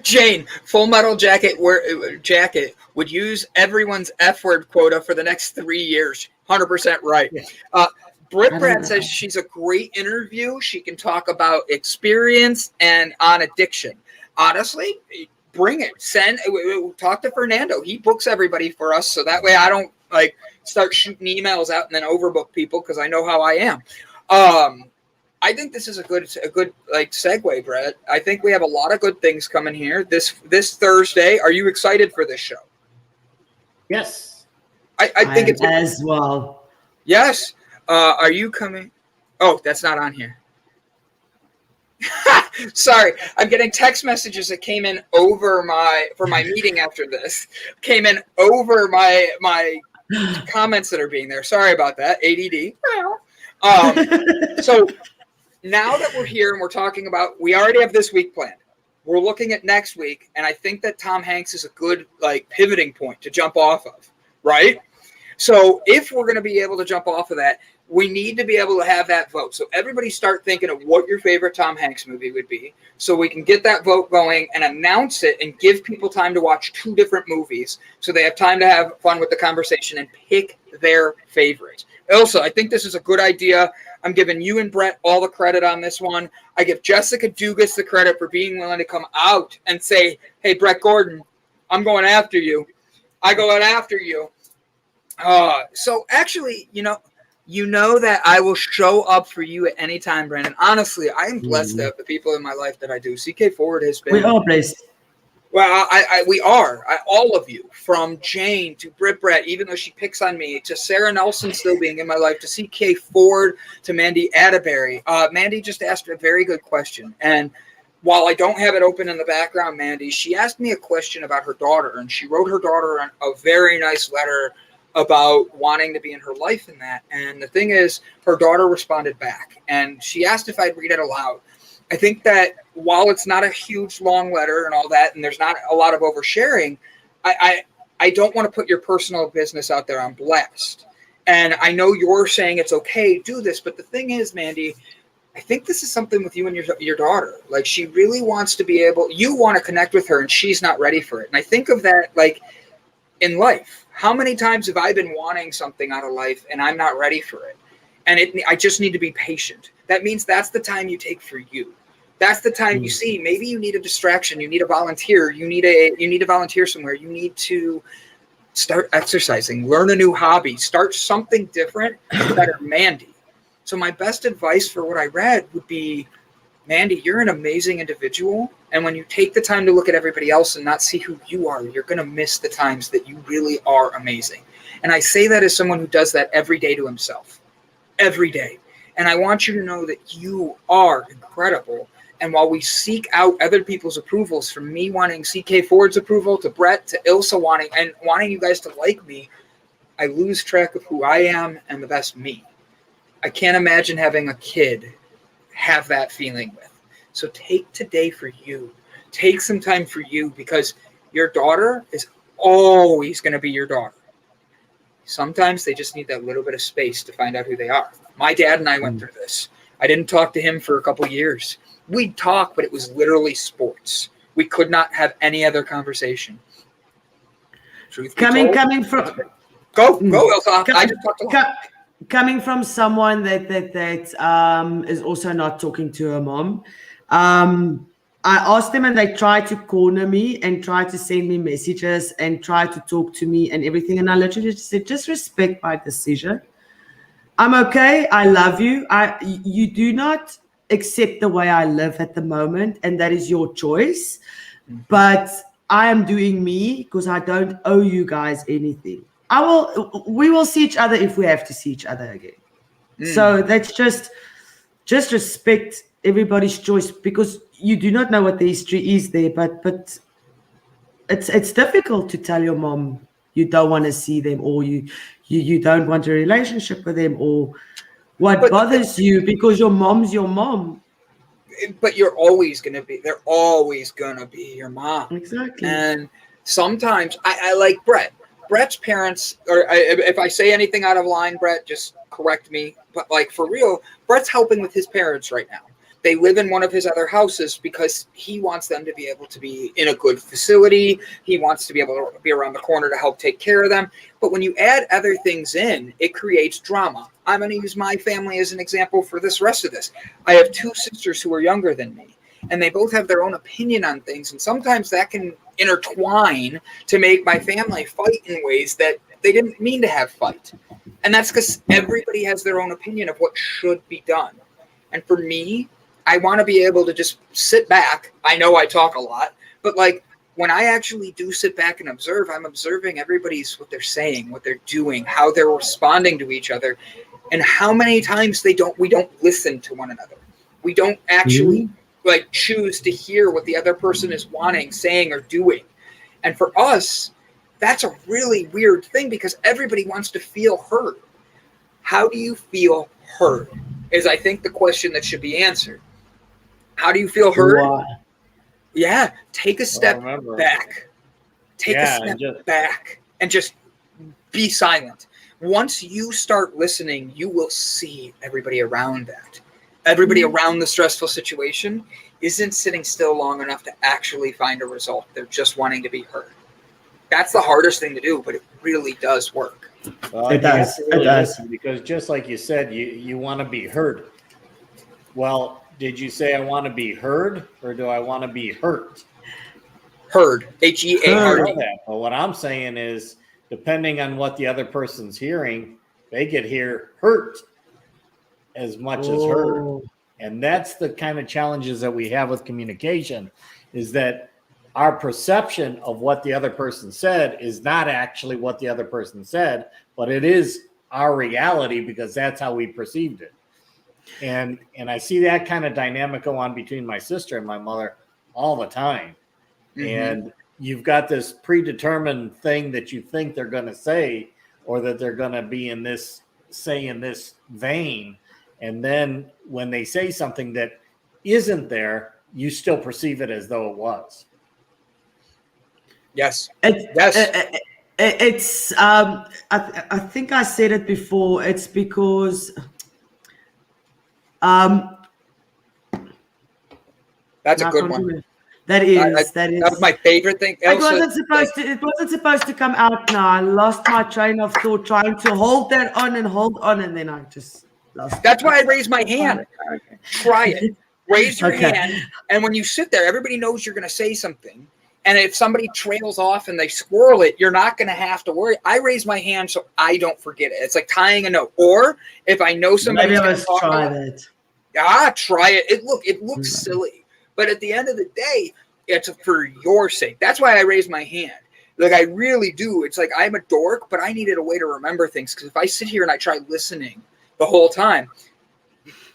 Jane, Full Metal Jacket would use everyone's F word quota for the next 3 years. 100% right. Britt Brad says she's a great interview. She can talk about experience and on addiction. Honestly, bring it. Talk to Fernando. He books everybody for us, so that way I don't start shooting emails out and then overbook people, because I know how I am. I think this is a good segue, Brett. I think we have a lot of good things coming here this Thursday. Are you excited for this show? Yes. I think it's as well. Yes. Are you coming? Oh, that's not on here. Sorry, I'm getting text messages that came in over for my meeting after this. Came in over my comments that are being there. Sorry about that. ADD. So now that we're here and we're talking about, we already have this week planned. We're looking at next week, and I think that Tom Hanks is a good pivoting point to jump off of, right? So if we're going to be able to jump off of that, we need to be able to have that vote. So everybody start thinking of what your favorite Tom Hanks movie would be, so we can get that vote going and announce it and give people time to watch 2 different movies, so they have time to have fun with the conversation and pick their favorites. Ilse, I think this is a good idea. I'm giving you and Brett all the credit on this one. I give Jessica Dugas the credit for being willing to come out and say, hey, Brett Gordon, I'm going after you. I go out after you. So actually, you know that I will show up for you at any time, Brandon. Honestly, I am blessed to have the people in my life that I do. CK Forward has been. We are blessed. Well, we are. All of you, from Jane to Brett, even though she picks on me, to Sarah Nelson still being in my life, to CK Ford, to Mandy Atterbury. Mandy just asked a very good question. And while I don't have it open in the background, Mandy, she asked me a question about her daughter. And she wrote her daughter a very nice letter about wanting to be in her life in that. And the thing is, her daughter responded back. And she asked if I'd read it aloud. I think that while it's not a huge long letter and all that, and there's not a lot of oversharing, I don't want to put your personal business out there on blast. And I know you're saying it's okay, do this, but the thing is, Mandy, I think this is something with you and your daughter. She really wants to be able, you want to connect with her, and she's not ready for it. And I think of that in life. How many times have I been wanting something out of life and I'm not ready for it? And I just need to be patient. That means that's the time you take for you. That's the time you see, maybe you need a distraction. You need a volunteer. You need to volunteer somewhere. You need to start exercising, learn a new hobby, start something different that are Mandy. So my best advice for what I read would be Mandy, you're an amazing individual. And when you take the time to look at everybody else and not see who you are, you're going to miss the times that you really are amazing. And I say that as someone who does that every day to himself. Every day. And I want you to know that you are incredible. And while we seek out other people's approvals, from me wanting CK Ford's approval to Brett to Ilse wanting you guys to like me, I lose track of who I am and the best me. I can't imagine having a kid have that feeling with. So take today for you. Take some time for you, because your daughter is always going to be your daughter. Sometimes they just need that little bit of space to find out who they are. My dad and I went through this. I didn't talk to him for a couple years. We'd talk, but it was literally sports. We could not have any other conversation. Coming from go, Ilse. I just talked a lot. Coming from someone that is also not talking to her mom, I asked them, and they tried to corner me and try to send me messages and try to talk to me and everything. And I literally just said, just respect my decision. I'm okay. I love you. You do not accept the way I live at the moment, and that is your choice. But I am doing me because I don't owe you guys anything. We will see each other if we have to see each other again. So that's just respect everybody's choice, because you do not know what the history is there, but it's difficult to tell your mom you don't want to see them, or you don't want a relationship with them, or what bothers you, because your mom's your mom. But they're always going to be your mom. Exactly. And sometimes I like Brett. Brett's parents, or if I say anything out of line, Brett, just correct me. But like, for real, Brett's helping with his parents right now. They live in one of his other houses because he wants them to be able to be in a good facility. He wants to be able to be around the corner to help take care of them. But when you add other things in, it creates drama. I'm going to use my family as an example for this rest of this. I have two sisters who are younger than me, and they both have their own opinion on things. And sometimes that can intertwine to make my family fight in ways that they didn't mean to have fight. And that's because everybody has their own opinion of what should be done. And for me, I want to be able to just sit back. I know I talk a lot, but like, when I actually do sit back and observe, I'm observing what they're saying, what they're doing, how they're responding to each other, and how many times we don't listen to one another. We don't actually like choose to hear what the other person is wanting, saying, or doing. And for us, that's a really weird thing, because everybody wants to feel heard. How do you feel heard is, I think, the question that should be answered. How do you feel heard? Why? Yeah, take a step back. Take a step back and just be silent. Once you start listening, you will see everybody around that. Everybody around the stressful situation isn't sitting still long enough to actually find a result. They're just wanting to be heard. That's the hardest thing to do, but it really does work. Well, it does. It does. Because just like you said, you want to be heard. Well, did you say I want to be heard, or do I want to be hurt? Heard. H-E-A-R-D. But what I'm saying is, depending on what the other person's hearing, they could hear hurt as much as heard. And that's the kind of challenges that we have with communication, is that our perception of what the other person said is not actually what the other person said, but it is our reality, because that's how we perceived it. And I see that kind of dynamic go on between my sister and my mother all the time. And you've got this predetermined thing that you think they're going to say, or that they're going to be in this vein. And then when they say something that isn't there, you still perceive it as though it was. Yes. It's I think I said it before. It's because that's a good one. That is. That was my favorite thing. It wasn't supposed to come out now. I lost my train of thought trying to hold on, and then I just lost. That's why I raised my hand. Try it. Raise your hand, and when you sit there, everybody knows you're going to say something. And if somebody trails off and they squirrel it, you're not going to have to worry. I raise my hand so I don't forget it. It's like tying a note. Or if I know somebody's going to talk, try it. It looks silly, but at the end of the day, it's for your sake. That's why I raised my hand. Like, I really do. It's like, I'm a dork, but I needed a way to remember things, because if I sit here and I try listening the whole time,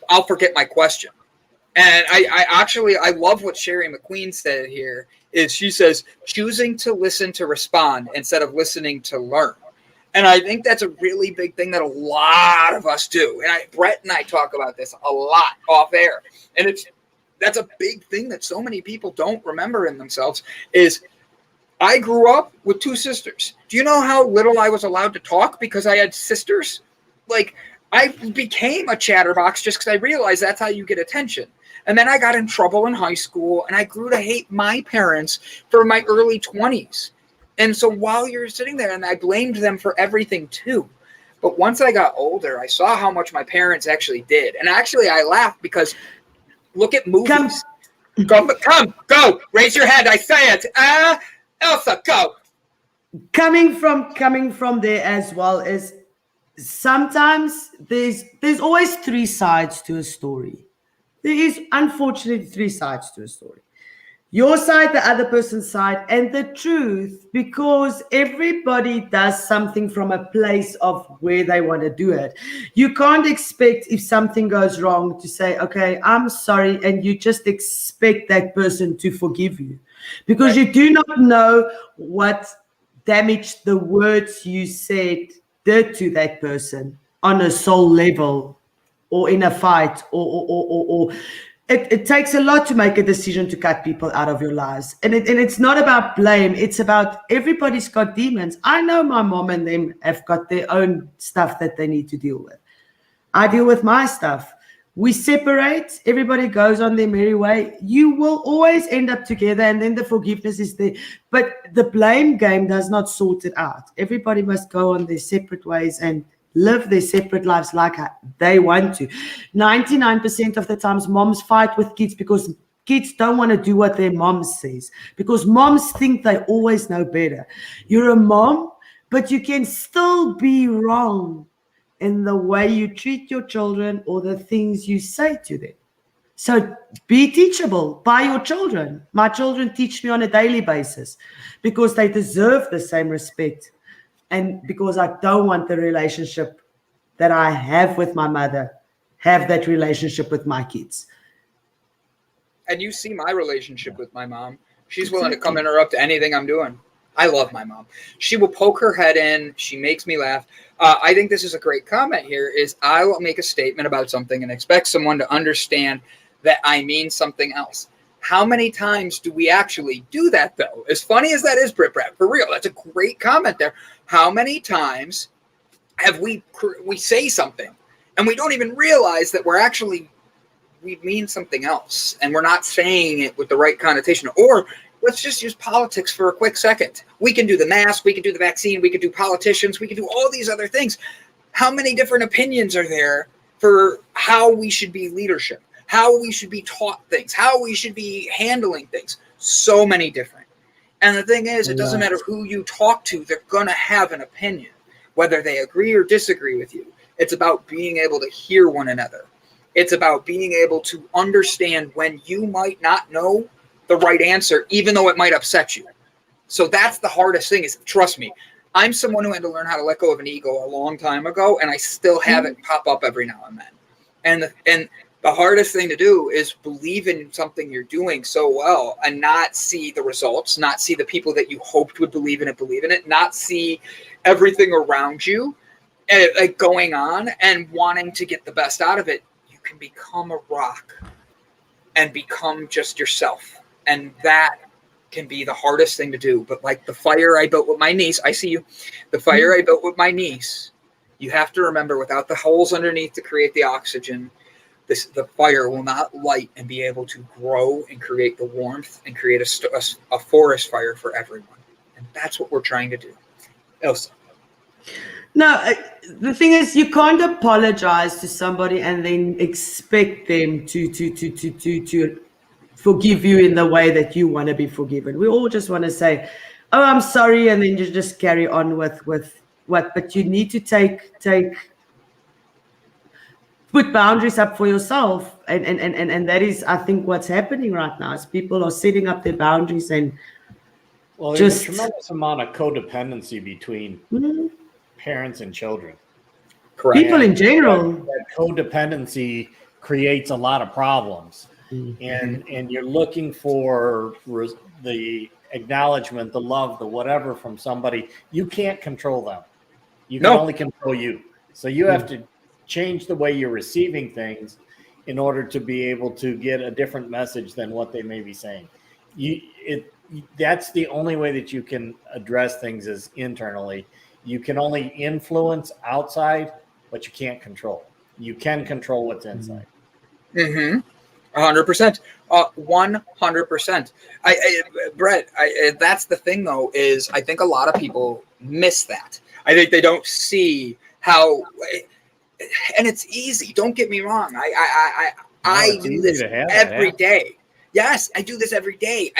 I'll forget my question. And I love what Sherry McQueen said here, is she says, choosing to listen to respond instead of listening to learn. And I think that's a really big thing that a lot of us do. And Brett and I talk about this a lot off air. And that's a big thing that so many people don't remember in themselves, is I grew up with 2 sisters. Do you know how little I was allowed to talk because I had sisters? Like, I became a chatterbox just because I realized that's how you get attention. And then I got in trouble in high school, and I grew to hate my parents for my early 20s. And so while you're sitting there, and I blamed them for everything too. But once I got older, I saw how much my parents actually did. And actually, I laughed because look at movies. Come, go. Raise your hand. I say it. Elsa, go. Coming from there as well is sometimes there's always 3 sides to a story. There is unfortunately 3 sides to a story. Your side, the other person's side, and the truth, because everybody does something from a place of where they want to do it. You can't expect, if something goes wrong, to say, okay, I'm sorry, and you just expect that person to forgive you, because you do not know what damage the words you said did to that person on a soul level, or in a fight, or it takes a lot to make a decision to cut people out of your lives. And it's not about blame. It's about, everybody's got demons. I know my mom and them have got their own stuff that they need to deal with. I deal with my stuff. We separate. Everybody goes on their merry way. You will always end up together, and then the forgiveness is there. But the blame game does not sort it out. Everybody must go on their separate ways and live their separate lives like they want to. 99% of the times, moms fight with kids because kids don't want to do what their mom says, because moms think they always know better. You're a mom, but you can still be wrong in the way you treat your children or the things you say to them. So be teachable by your children. My children teach me on a daily basis because they deserve the same respect. And because I don't want the relationship that I have with my mother, have that relationship with my kids. And you see my relationship with my mom. She's willing to come interrupt anything I'm doing. I love my mom. She will poke her head in. She makes me laugh. I think this is a great comment here, is I will make a statement about something and expect someone to understand that I mean something else. How many times do we actually do that, though? As funny as that is, Brit Brett, for real, that's a great comment there. How many times have we say something and we don't even realize that we mean something else, and we're not saying it with the right connotation? Or let's just use politics for a quick second. We can do the mask, we can do the vaccine, we can do politicians, we can do all these other things. How many different opinions are there for how we should be leadership? How we should be taught things, how we should be handling things. So many different. And the thing is, it doesn't matter who you talk to, they're going to have an opinion, whether they agree or disagree with you. It's about being able to hear one another. It's about being able to understand when you might not know the right answer, even though it might upset you. So that's the hardest thing, is, trust me, I'm someone who had to learn how to let go of an ego a long time ago, and I still have it pop up every now and then. And the hardest thing to do is believe in something you're doing so well and not see the results, not see the people that you hoped would believe in it, not see everything around you going on and wanting to get the best out of it. You can become a rock and become just yourself. And that can be the hardest thing to do. But like the fire I built with my niece, I see you, the fire I built with my niece, you have to remember, without the holes underneath to create the oxygen, the fire will not light and be able to grow and create the warmth and create a forest fire for everyone. And that's what we're trying to do. Elsa. No, the thing is, you can't apologize to somebody and then expect them to forgive you in the way that you want to be forgiven. We all just want to say, oh, I'm sorry, and then you just carry on with what. But you need to take put boundaries up for yourself. And that is, I think, what's happening right now is people are setting up their boundaries and well, there's just a tremendous amount of codependency between parents and children. Correct. people in general. That codependency creates a lot of problems, and you're looking for the acknowledgement, the love, the whatever from somebody. You can't control them. You can only control you. So you have to change the way you're receiving things in order to be able to get a different message than what they may be saying. That's the only way that you can address things is internally. You can only influence outside, but you can't control. You can control what's inside. 100%. 100%. Brett, that's the thing though, is I think a lot of people miss that. I think they don't see how, and it's easy. Don't get me wrong. I do this every day. Yes, I do this every day.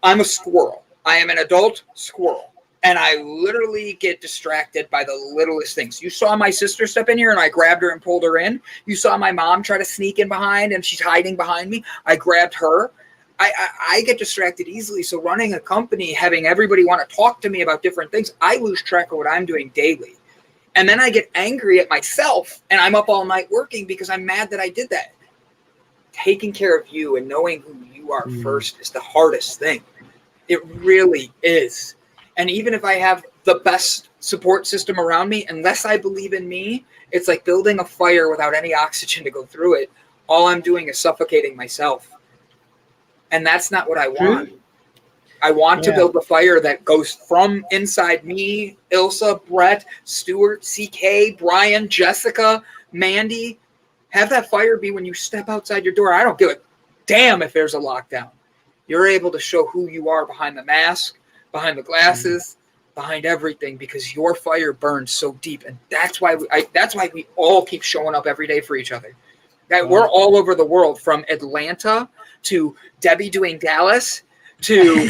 I'm a squirrel. I am an adult squirrel. And I literally get distracted by the littlest things. You saw my sister step in here and I grabbed her and pulled her in. You saw my mom try to sneak in behind and she's hiding behind me. I grabbed her. I get distracted easily. So running a company, having everybody want to talk to me about different things, I lose track of what I'm doing daily. And then I get angry at myself and I'm up all night working because I'm mad that I did that. Taking care of you and knowing who you are first is the hardest thing. It really is. And even if I have the best support system around me, unless I believe in me, it's like building a fire without any oxygen to go through it. All I'm doing is suffocating myself. And that's not what I want. I want to build a fire that goes from inside me, Ilse, Brett, Stuart, CK, Brian, Jessica, Mandy. Have that fire be when you step outside your door. I don't give a damn if there's a lockdown. You're able to show who you are behind the mask, behind the glasses, behind everything, because your fire burns so deep. And that's why we all keep showing up every day for each other. We're all over the world, from Atlanta to Debbie doing Dallas to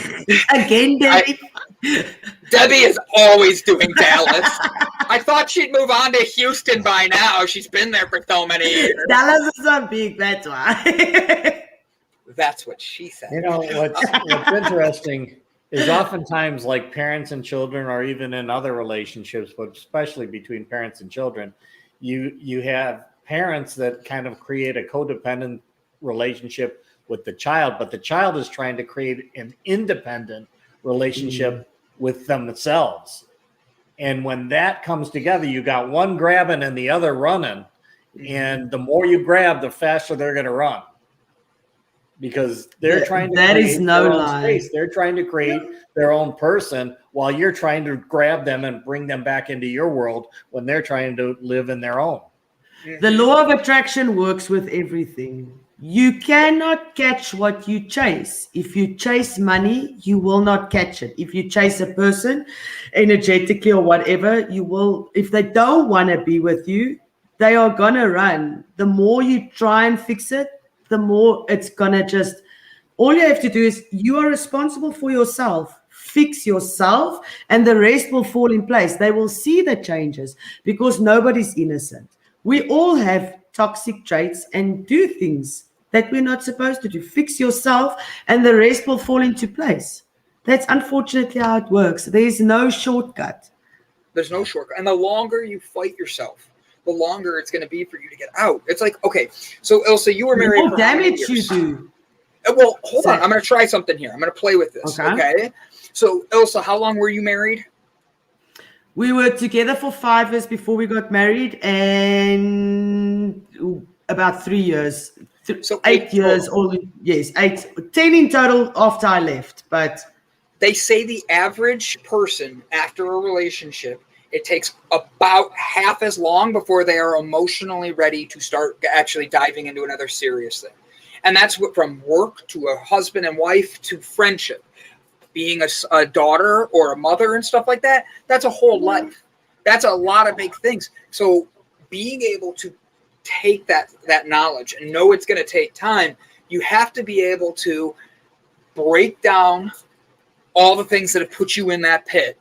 Again, Debbie. Debbie is always doing Dallas. I thought she'd move on to Houston by now. She's been there for so many years. Dallas is so big, that's why. That's what she said. You know, what's interesting is oftentimes, like parents and children, or even in other relationships, but especially between parents and children, you have parents that kind of create a codependent relationship with the child, but the child is trying to create an independent relationship with themselves. And when that comes together, you got one grabbing and the other running. And the more you grab, the faster they're going to run. Because they're trying to create their own space. They're trying to create their own person while you're trying to grab them and bring them back into your world when they're trying to live in their own. The law of attraction works with everything. You cannot catch what you chase. If you chase money, you will not catch it. If you chase a person energetically or whatever, you will. If they don't want to be with you, they are going to run. The more you try and fix it, the more it's going to just, all you have to do is, you are responsible for yourself. Fix yourself and the rest will fall in place. They will see the changes because nobody's innocent. We all have toxic traits and do things that we're not supposed to do. Fix yourself and the rest will fall into place. That's unfortunately how it works. There is no shortcut. There's no shortcut. And the longer you fight yourself, the longer it's going to be for you to get out. It's like, okay, so Ilse, you were married for how many years? You do. Well, hold on. I'm going to try something here. I'm going to play with this. Okay. So Ilse, how long were you married? We were together for 5 years before we got married, and about 3 years. So 8 years. Yes, 10 in total after I left. But they say the average person after a relationship, it takes about half as long before they are emotionally ready to start actually diving into another serious thing. And that's what, from work to a husband and wife to friendship, being a daughter or a mother and stuff like that. That's a whole life. That's a lot of big things. So being able to take that knowledge and know it's going to take time, you have to be able to break down all the things that have put you in that pit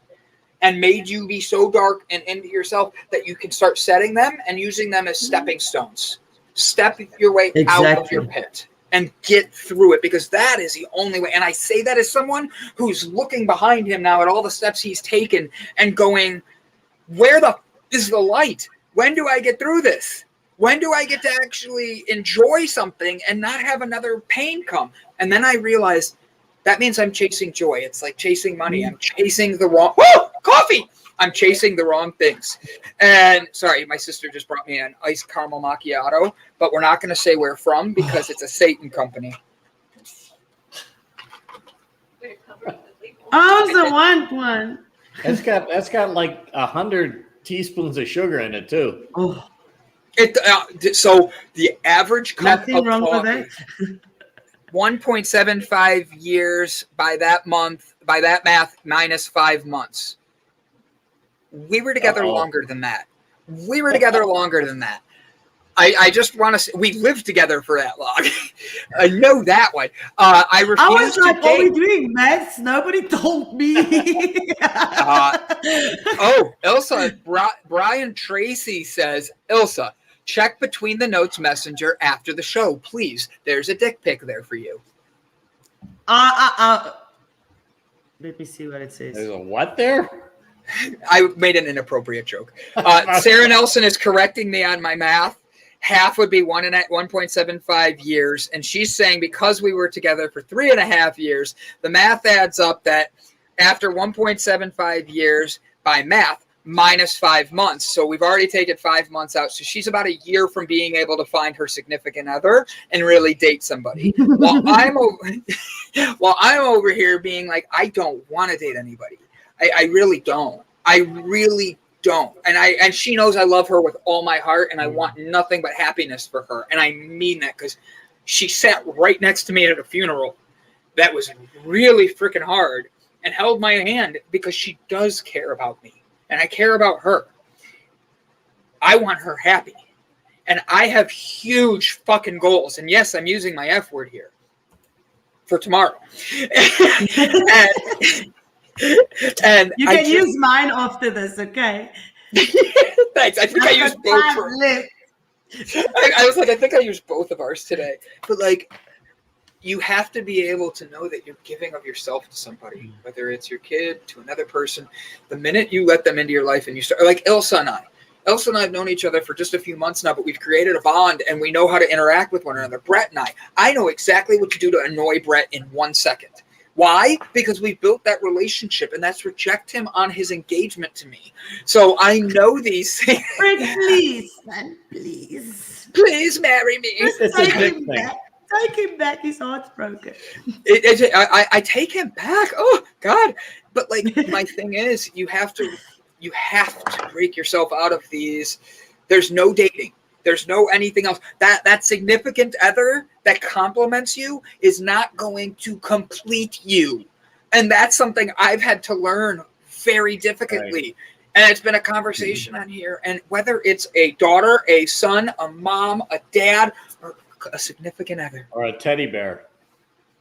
and made you be so dark and into yourself that you can start setting them and using them as stepping stones. Step your way out of your pit and get through it, because that is the only way. And I say that as someone who's looking behind him now at all the steps he's taken and going, where the is the light? When do I get through this? When do I get to actually enjoy something and not have another pain come? And then I realized that means I'm chasing joy. It's like chasing money. I'm chasing the wrong coffee. I'm chasing the wrong things. And sorry, my sister just brought me an iced caramel macchiato, but we're not going to say where from because it's a Satan company. Oh, the one. That's got like 100 teaspoons of sugar in it too. Oh, So the average cup nothing of wrong with coffee, that. 1.75 years by that math, minus 5 months. We were together longer than that. I just want to say, we lived together for that long. I know that one. I refuse was like, to are we date. doing maths? Nobody told me. Ilse, Brian Tracy says, Ilse, check between the notes messenger after the show, please. There's a dick pic there for you. Let me see what it says. There's a what there? I made an inappropriate joke. Sarah Nelson is correcting me on my math. Half would be 1.75 years. And she's saying because we were together for 3.5 years, the math adds up that after 1.75 years by math, minus 5 months. So we've already taken 5 months out. So she's about a year from being able to find her significant other and really date somebody. While I'm over here being like, I don't want to date anybody. I really don't. And she knows I love her with all my heart, and I want nothing but happiness for her. And I mean that, because she sat right next to me at a funeral that was really freaking hard and held my hand because she does care about me and I care about her. I want her happy, and I have huge fucking goals. And yes, I'm using my F word here for tomorrow. And You can use mine after this, okay? Thanks. I think I used both. I was like, I think I used both of ours today. But like, you have to be able to know that you're giving of yourself to somebody, whether it's your kid, to another person. The minute you let them into your life and you start, like Ilse and I have known each other for just a few months now, but we've created a bond and we know how to interact with one another. Brett and I know exactly what to do to annoy Brett in 1 second. Why? Because we built that relationship, and that's reject him on his engagement to me. So I know these things. Please, man, please. Please marry me. Take him back. Take him back. His heart's broken. I take him back. Oh God! But like, my thing is, you have to break yourself out of these. There's no dating. There's no anything else. That significant other that compliments you is not going to complete you. And that's something I've had to learn very difficultly. Right. And it's been a conversation on here. And whether it's a daughter, a son, a mom, a dad, or a significant other. Or a teddy bear.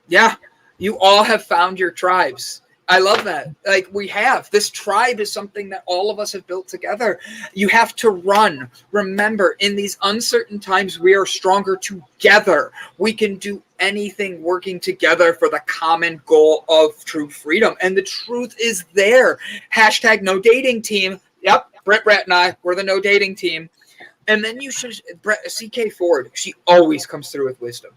Yeah. You all have found your tribes. I love that. Like, we have. This tribe is something that all of us have built together. You have to run. Remember, in these uncertain times, we are stronger together. We can do anything working together for the common goal of true freedom. And the truth is there. Hashtag no dating team. Yep, Brett and I, we're the no dating team. And then you should, CK Ford, she always comes through with wisdom.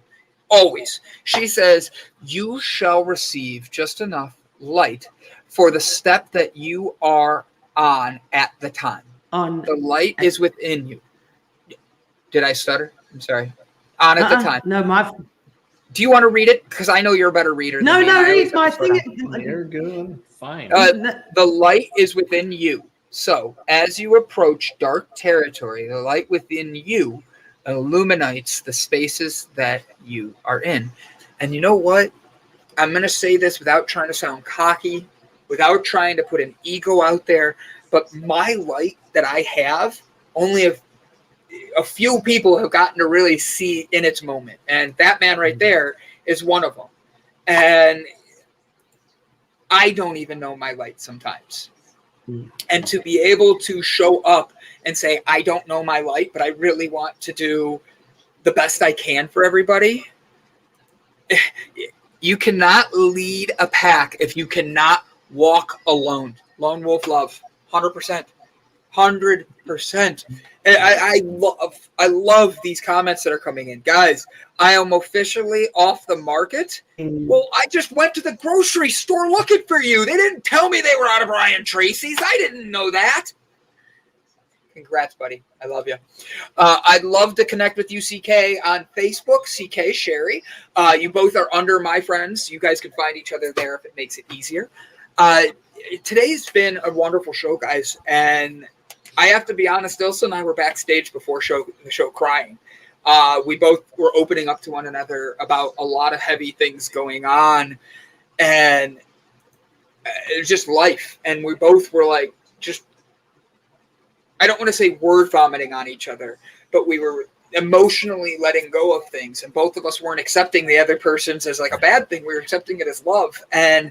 Always. She says, you shall receive just enough light for the step that you are on at the time. The light is within you. Did I stutter? I'm sorry. On at the time. No, do you want to read it? Because I know you're a better reader than me. No, read my thing. You're good. Fine. The light is within you. So as you approach dark territory, the light within you illuminates the spaces that you are in. And you know what? I'm going to say this without trying to sound cocky, without trying to put an ego out there, but my light that I have, only a few people have gotten to really see in its moment. And that man right there is one of them. And I don't even know my light sometimes. And to be able to show up and say, I don't know my light, but I really want to do the best I can for everybody. You cannot lead a pack if you cannot walk alone. Lone wolf love, 100%. 100%. I love these comments that are coming in. Guys, I am officially off the market. Well, I just went to the grocery store looking for you. They didn't tell me they were out of Brian Tracy's. I didn't know that. Congrats, buddy. I love you. I'd love to connect with you, CK, on Facebook, CK Sherry. You both are under my friends. You guys can find each other there if it makes it easier. Today's been a wonderful show, guys. And I have to be honest, Ilse and I were backstage before the show crying. We both were opening up to one another about a lot of heavy things going on. And it's just life. And we both were like, just, I don't want to say word vomiting on each other, but we were emotionally letting go of things. And both of us weren't accepting the other person's as like a bad thing. We were accepting it as love and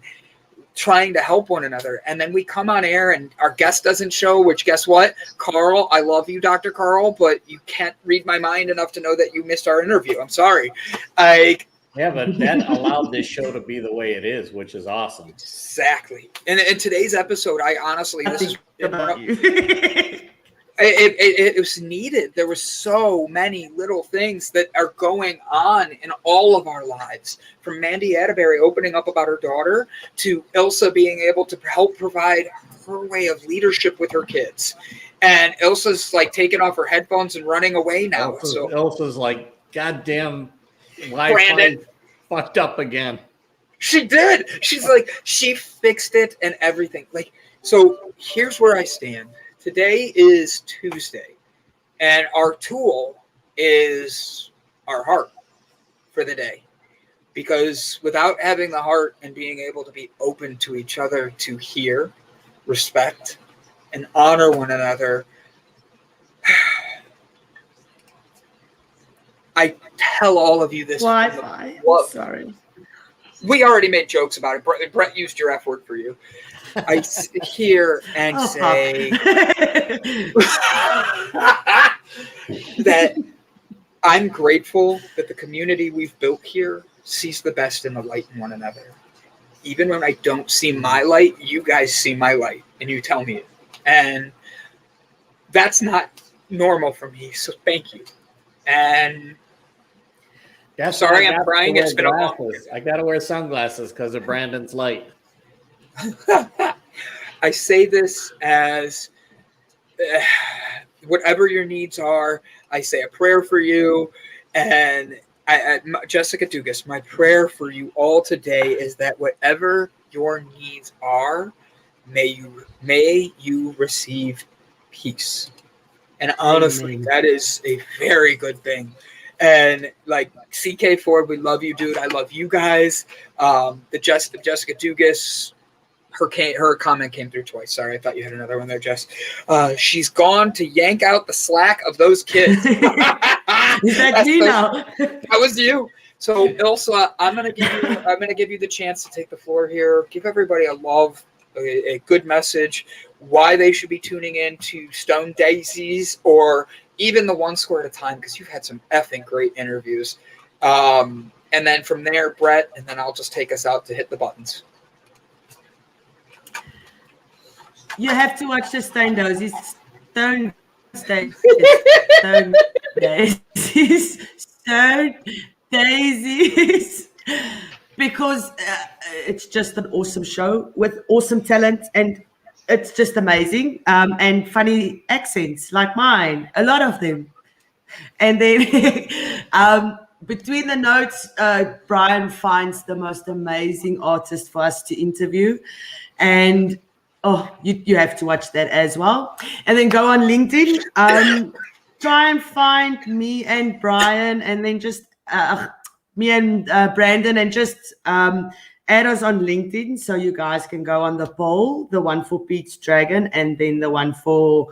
trying to help one another. And then we come on air and our guest doesn't show, which guess what? Carl, I love you, Dr. Carl, but you can't read my mind enough to know that you missed our interview. I'm sorry. Yeah, but that allowed this show to be the way it is, which is awesome. Exactly. And in today's episode, I honestly, this is about you. It was needed. There were so many little things that are going on in all of our lives, from Mandy Atterbury opening up about her daughter to Ilse being able to help provide her way of leadership with her kids. And Ilse's like taking off her headphones and running away now. Ilse's like, goddamn, Brandon fucked up again. She did. She's like, she fixed it and everything. Like, so here's where I stand. Today is Tuesday, and our tool is our heart for the day. Because without having the heart and being able to be open to each other, to hear, respect, and honor one another, I tell all of you this. Wi-Fi. Sorry. We already made jokes about it. Brett used your F word for you. I sit here and say that I'm grateful that the community we've built here sees the best in the light in one another. Even when I don't see my light, you guys see my light and you tell me it. And that's not normal for me. So thank you. And sorry I'm crying. It's been a long day. I got to wear sunglasses because of Brandon's light. I say this as whatever your needs are, I say a prayer for you. And Jessica Dugas, my prayer for you all today is that whatever your needs are, may you receive peace. And honestly, that is a very good thing. And like CK Ford, we love you, dude. I love you guys. The Jessica Dugas, her comment came through twice. Sorry, I thought you had another one there, Jess. She's gone to yank out the slack of those kids. Is that you now? That was you. So Ilse, I'm gonna give you the chance to take the floor here. Give everybody a good message, why they should be tuning in to Stone Daisies or even the One Score at a Time, because you've had some effing great interviews. And then from there, Brett, and then I'll just take us out to hit the buttons. You have to watch the Stone Daisies. Stone Daisies. Because it's just an awesome show with awesome talent, and it's just amazing. And funny accents like mine, a lot of them. And then between the notes, Brian finds the most amazing artist for us to interview. And you have to watch that as well. And then go on LinkedIn. Try and find me and Brian, and then just me and Brandon, and just add us on LinkedIn so you guys can go on the poll, the one for Pete's Dragon, and then the one for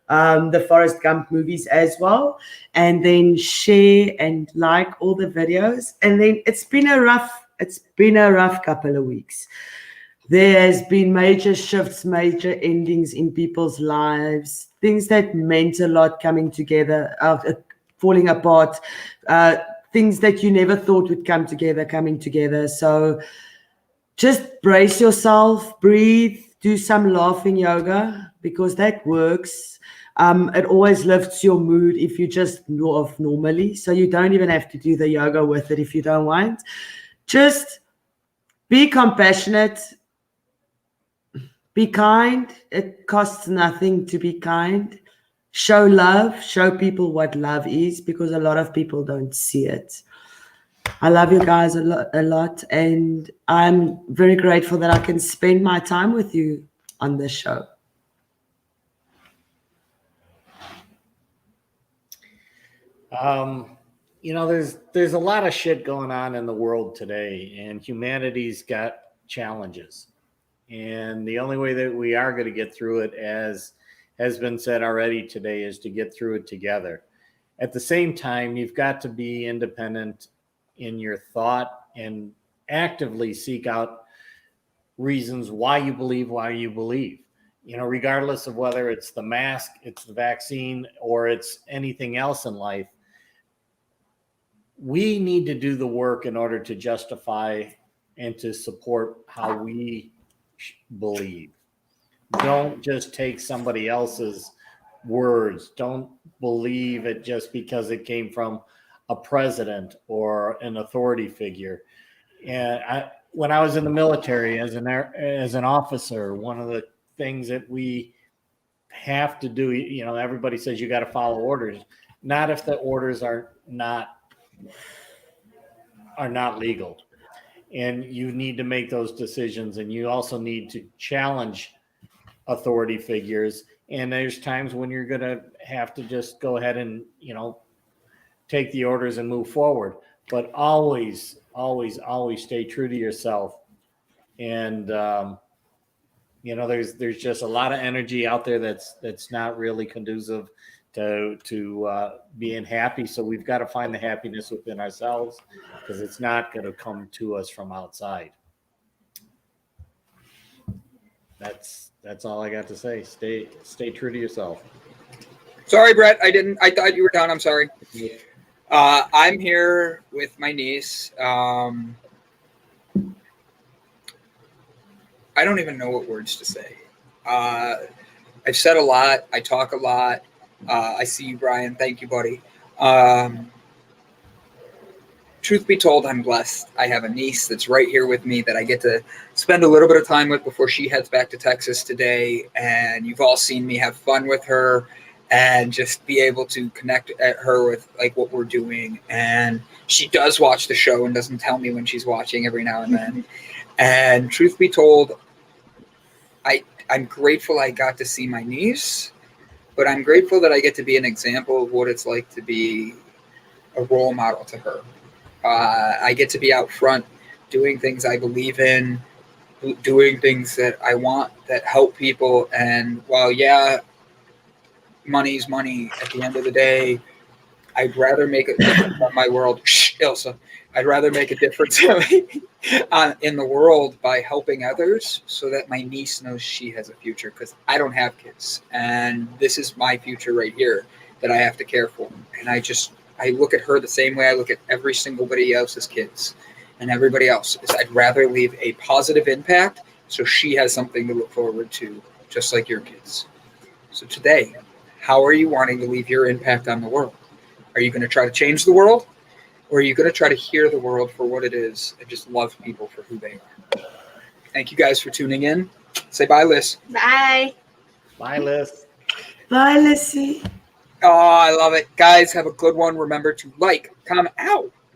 the Forrest Gump movies as well. And then share and like all the videos. And then it's been a rough couple of weeks. there has been major shifts, major endings in people's lives, things that meant a lot coming together, falling apart, things that you never thought would come together, coming together. So just brace yourself, breathe, do some laughing yoga, because that works. It always lifts your mood if you just laugh normally. So you don't even have to do the yoga with it if you don't want. Just be compassionate, be kind. It costs nothing to be kind. Show love, show people what love is, because a lot of people don't see it. I love you guys a lot, and I'm very grateful that I can spend my time with you on this show. There's a lot of shit going on in the world today, and humanity's got challenges. And the only way that we are going to get through it, as has been said already today, is to get through it together. At the same time, you've got to be independent in your thought and actively seek out reasons why you believe, regardless of whether it's the mask, it's the vaccine, or it's anything else in life. We need to do the work in order to justify and to support how we believe. Don't just take somebody else's words. Don't believe it just because it came from a president or an authority figure. And when I was in the military as an officer, one of the things that we have to do, everybody says you got to follow orders. Not if the orders are not legal. And you need to make those decisions, and you also need to challenge authority figures. And there's times when you're going to have to just go ahead and, take the orders and move forward. But always, always, always stay true to yourself. And, there's just a lot of energy out there that's not really conducive to being happy. So we've got to find the happiness within ourselves, because it's not going to come to us from outside. That's all I got to say. Stay true to yourself. Sorry, Brett. I thought you were down. I'm sorry. I'm here with my niece. I don't even know what words to say. I've said a lot. I talk a lot. I see you, Brian. Thank you, buddy. Truth be told, I'm blessed. I have a niece that's right here with me that I get to spend a little bit of time with before she heads back to Texas today. And you've all seen me have fun with her and just be able to connect at her with like what we're doing. And she does watch the show and doesn't tell me when she's watching every now and then. And truth be told, I'm grateful I got to see my niece, but I'm grateful that I get to be an example of what it's like to be a role model to her. I get to be out front doing things I believe in, doing things that I want that help people. And while, money's money, at the end of the day, I'd rather make a difference on my world. Ilse. I'd rather make a difference in the world by helping others so that my niece knows she has a future, because I don't have kids. And this is my future right here that I have to care for. And I look at her the same way I look at every single else's kids and everybody else. I'd rather leave a positive impact so she has something to look forward to, just like your kids. So today, how are you wanting to leave your impact on the world? Are you going to try to change the world? Or are you going to try to hear the world for what it is and just love people for who they are? Thank you guys for tuning in. Say bye, Liz. Bye. Bye, Liz. Bye, Lissy. Oh, I love it. Guys, have a good one. Remember to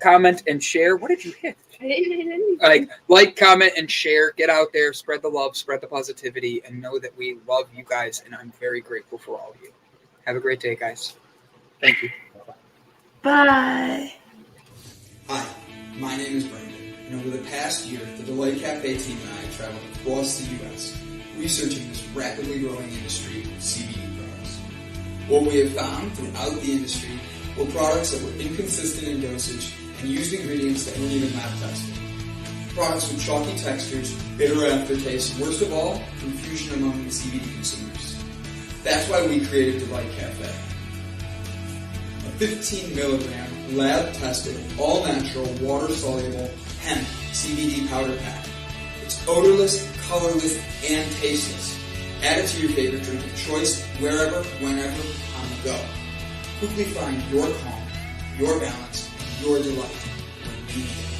comment, and share. What did you hit? Like, comment, and share. Get out there. Spread the love. Spread the positivity. And know that we love you guys. And I'm very grateful for all of you. Have a great day, guys. Thank you. Bye. Hi, my name is Brandon, and over the past year, the Delight Cafe team and I traveled across the U.S. researching this rapidly growing industry of CBD products. What we have found throughout the industry were products that were inconsistent in dosage and used ingredients that weren't even lab tested. Products with chalky textures, bitter aftertaste, and worst of all, confusion among the CBD consumers. That's why we created Delight Cafe. A 15 milligram, lab-tested, all-natural, water-soluble hemp CBD powder pack. It's odorless, colorless, and tasteless. Add it to your favorite drink of choice, wherever, whenever, on the go. Quickly find your calm, your balance, your delight when you need it.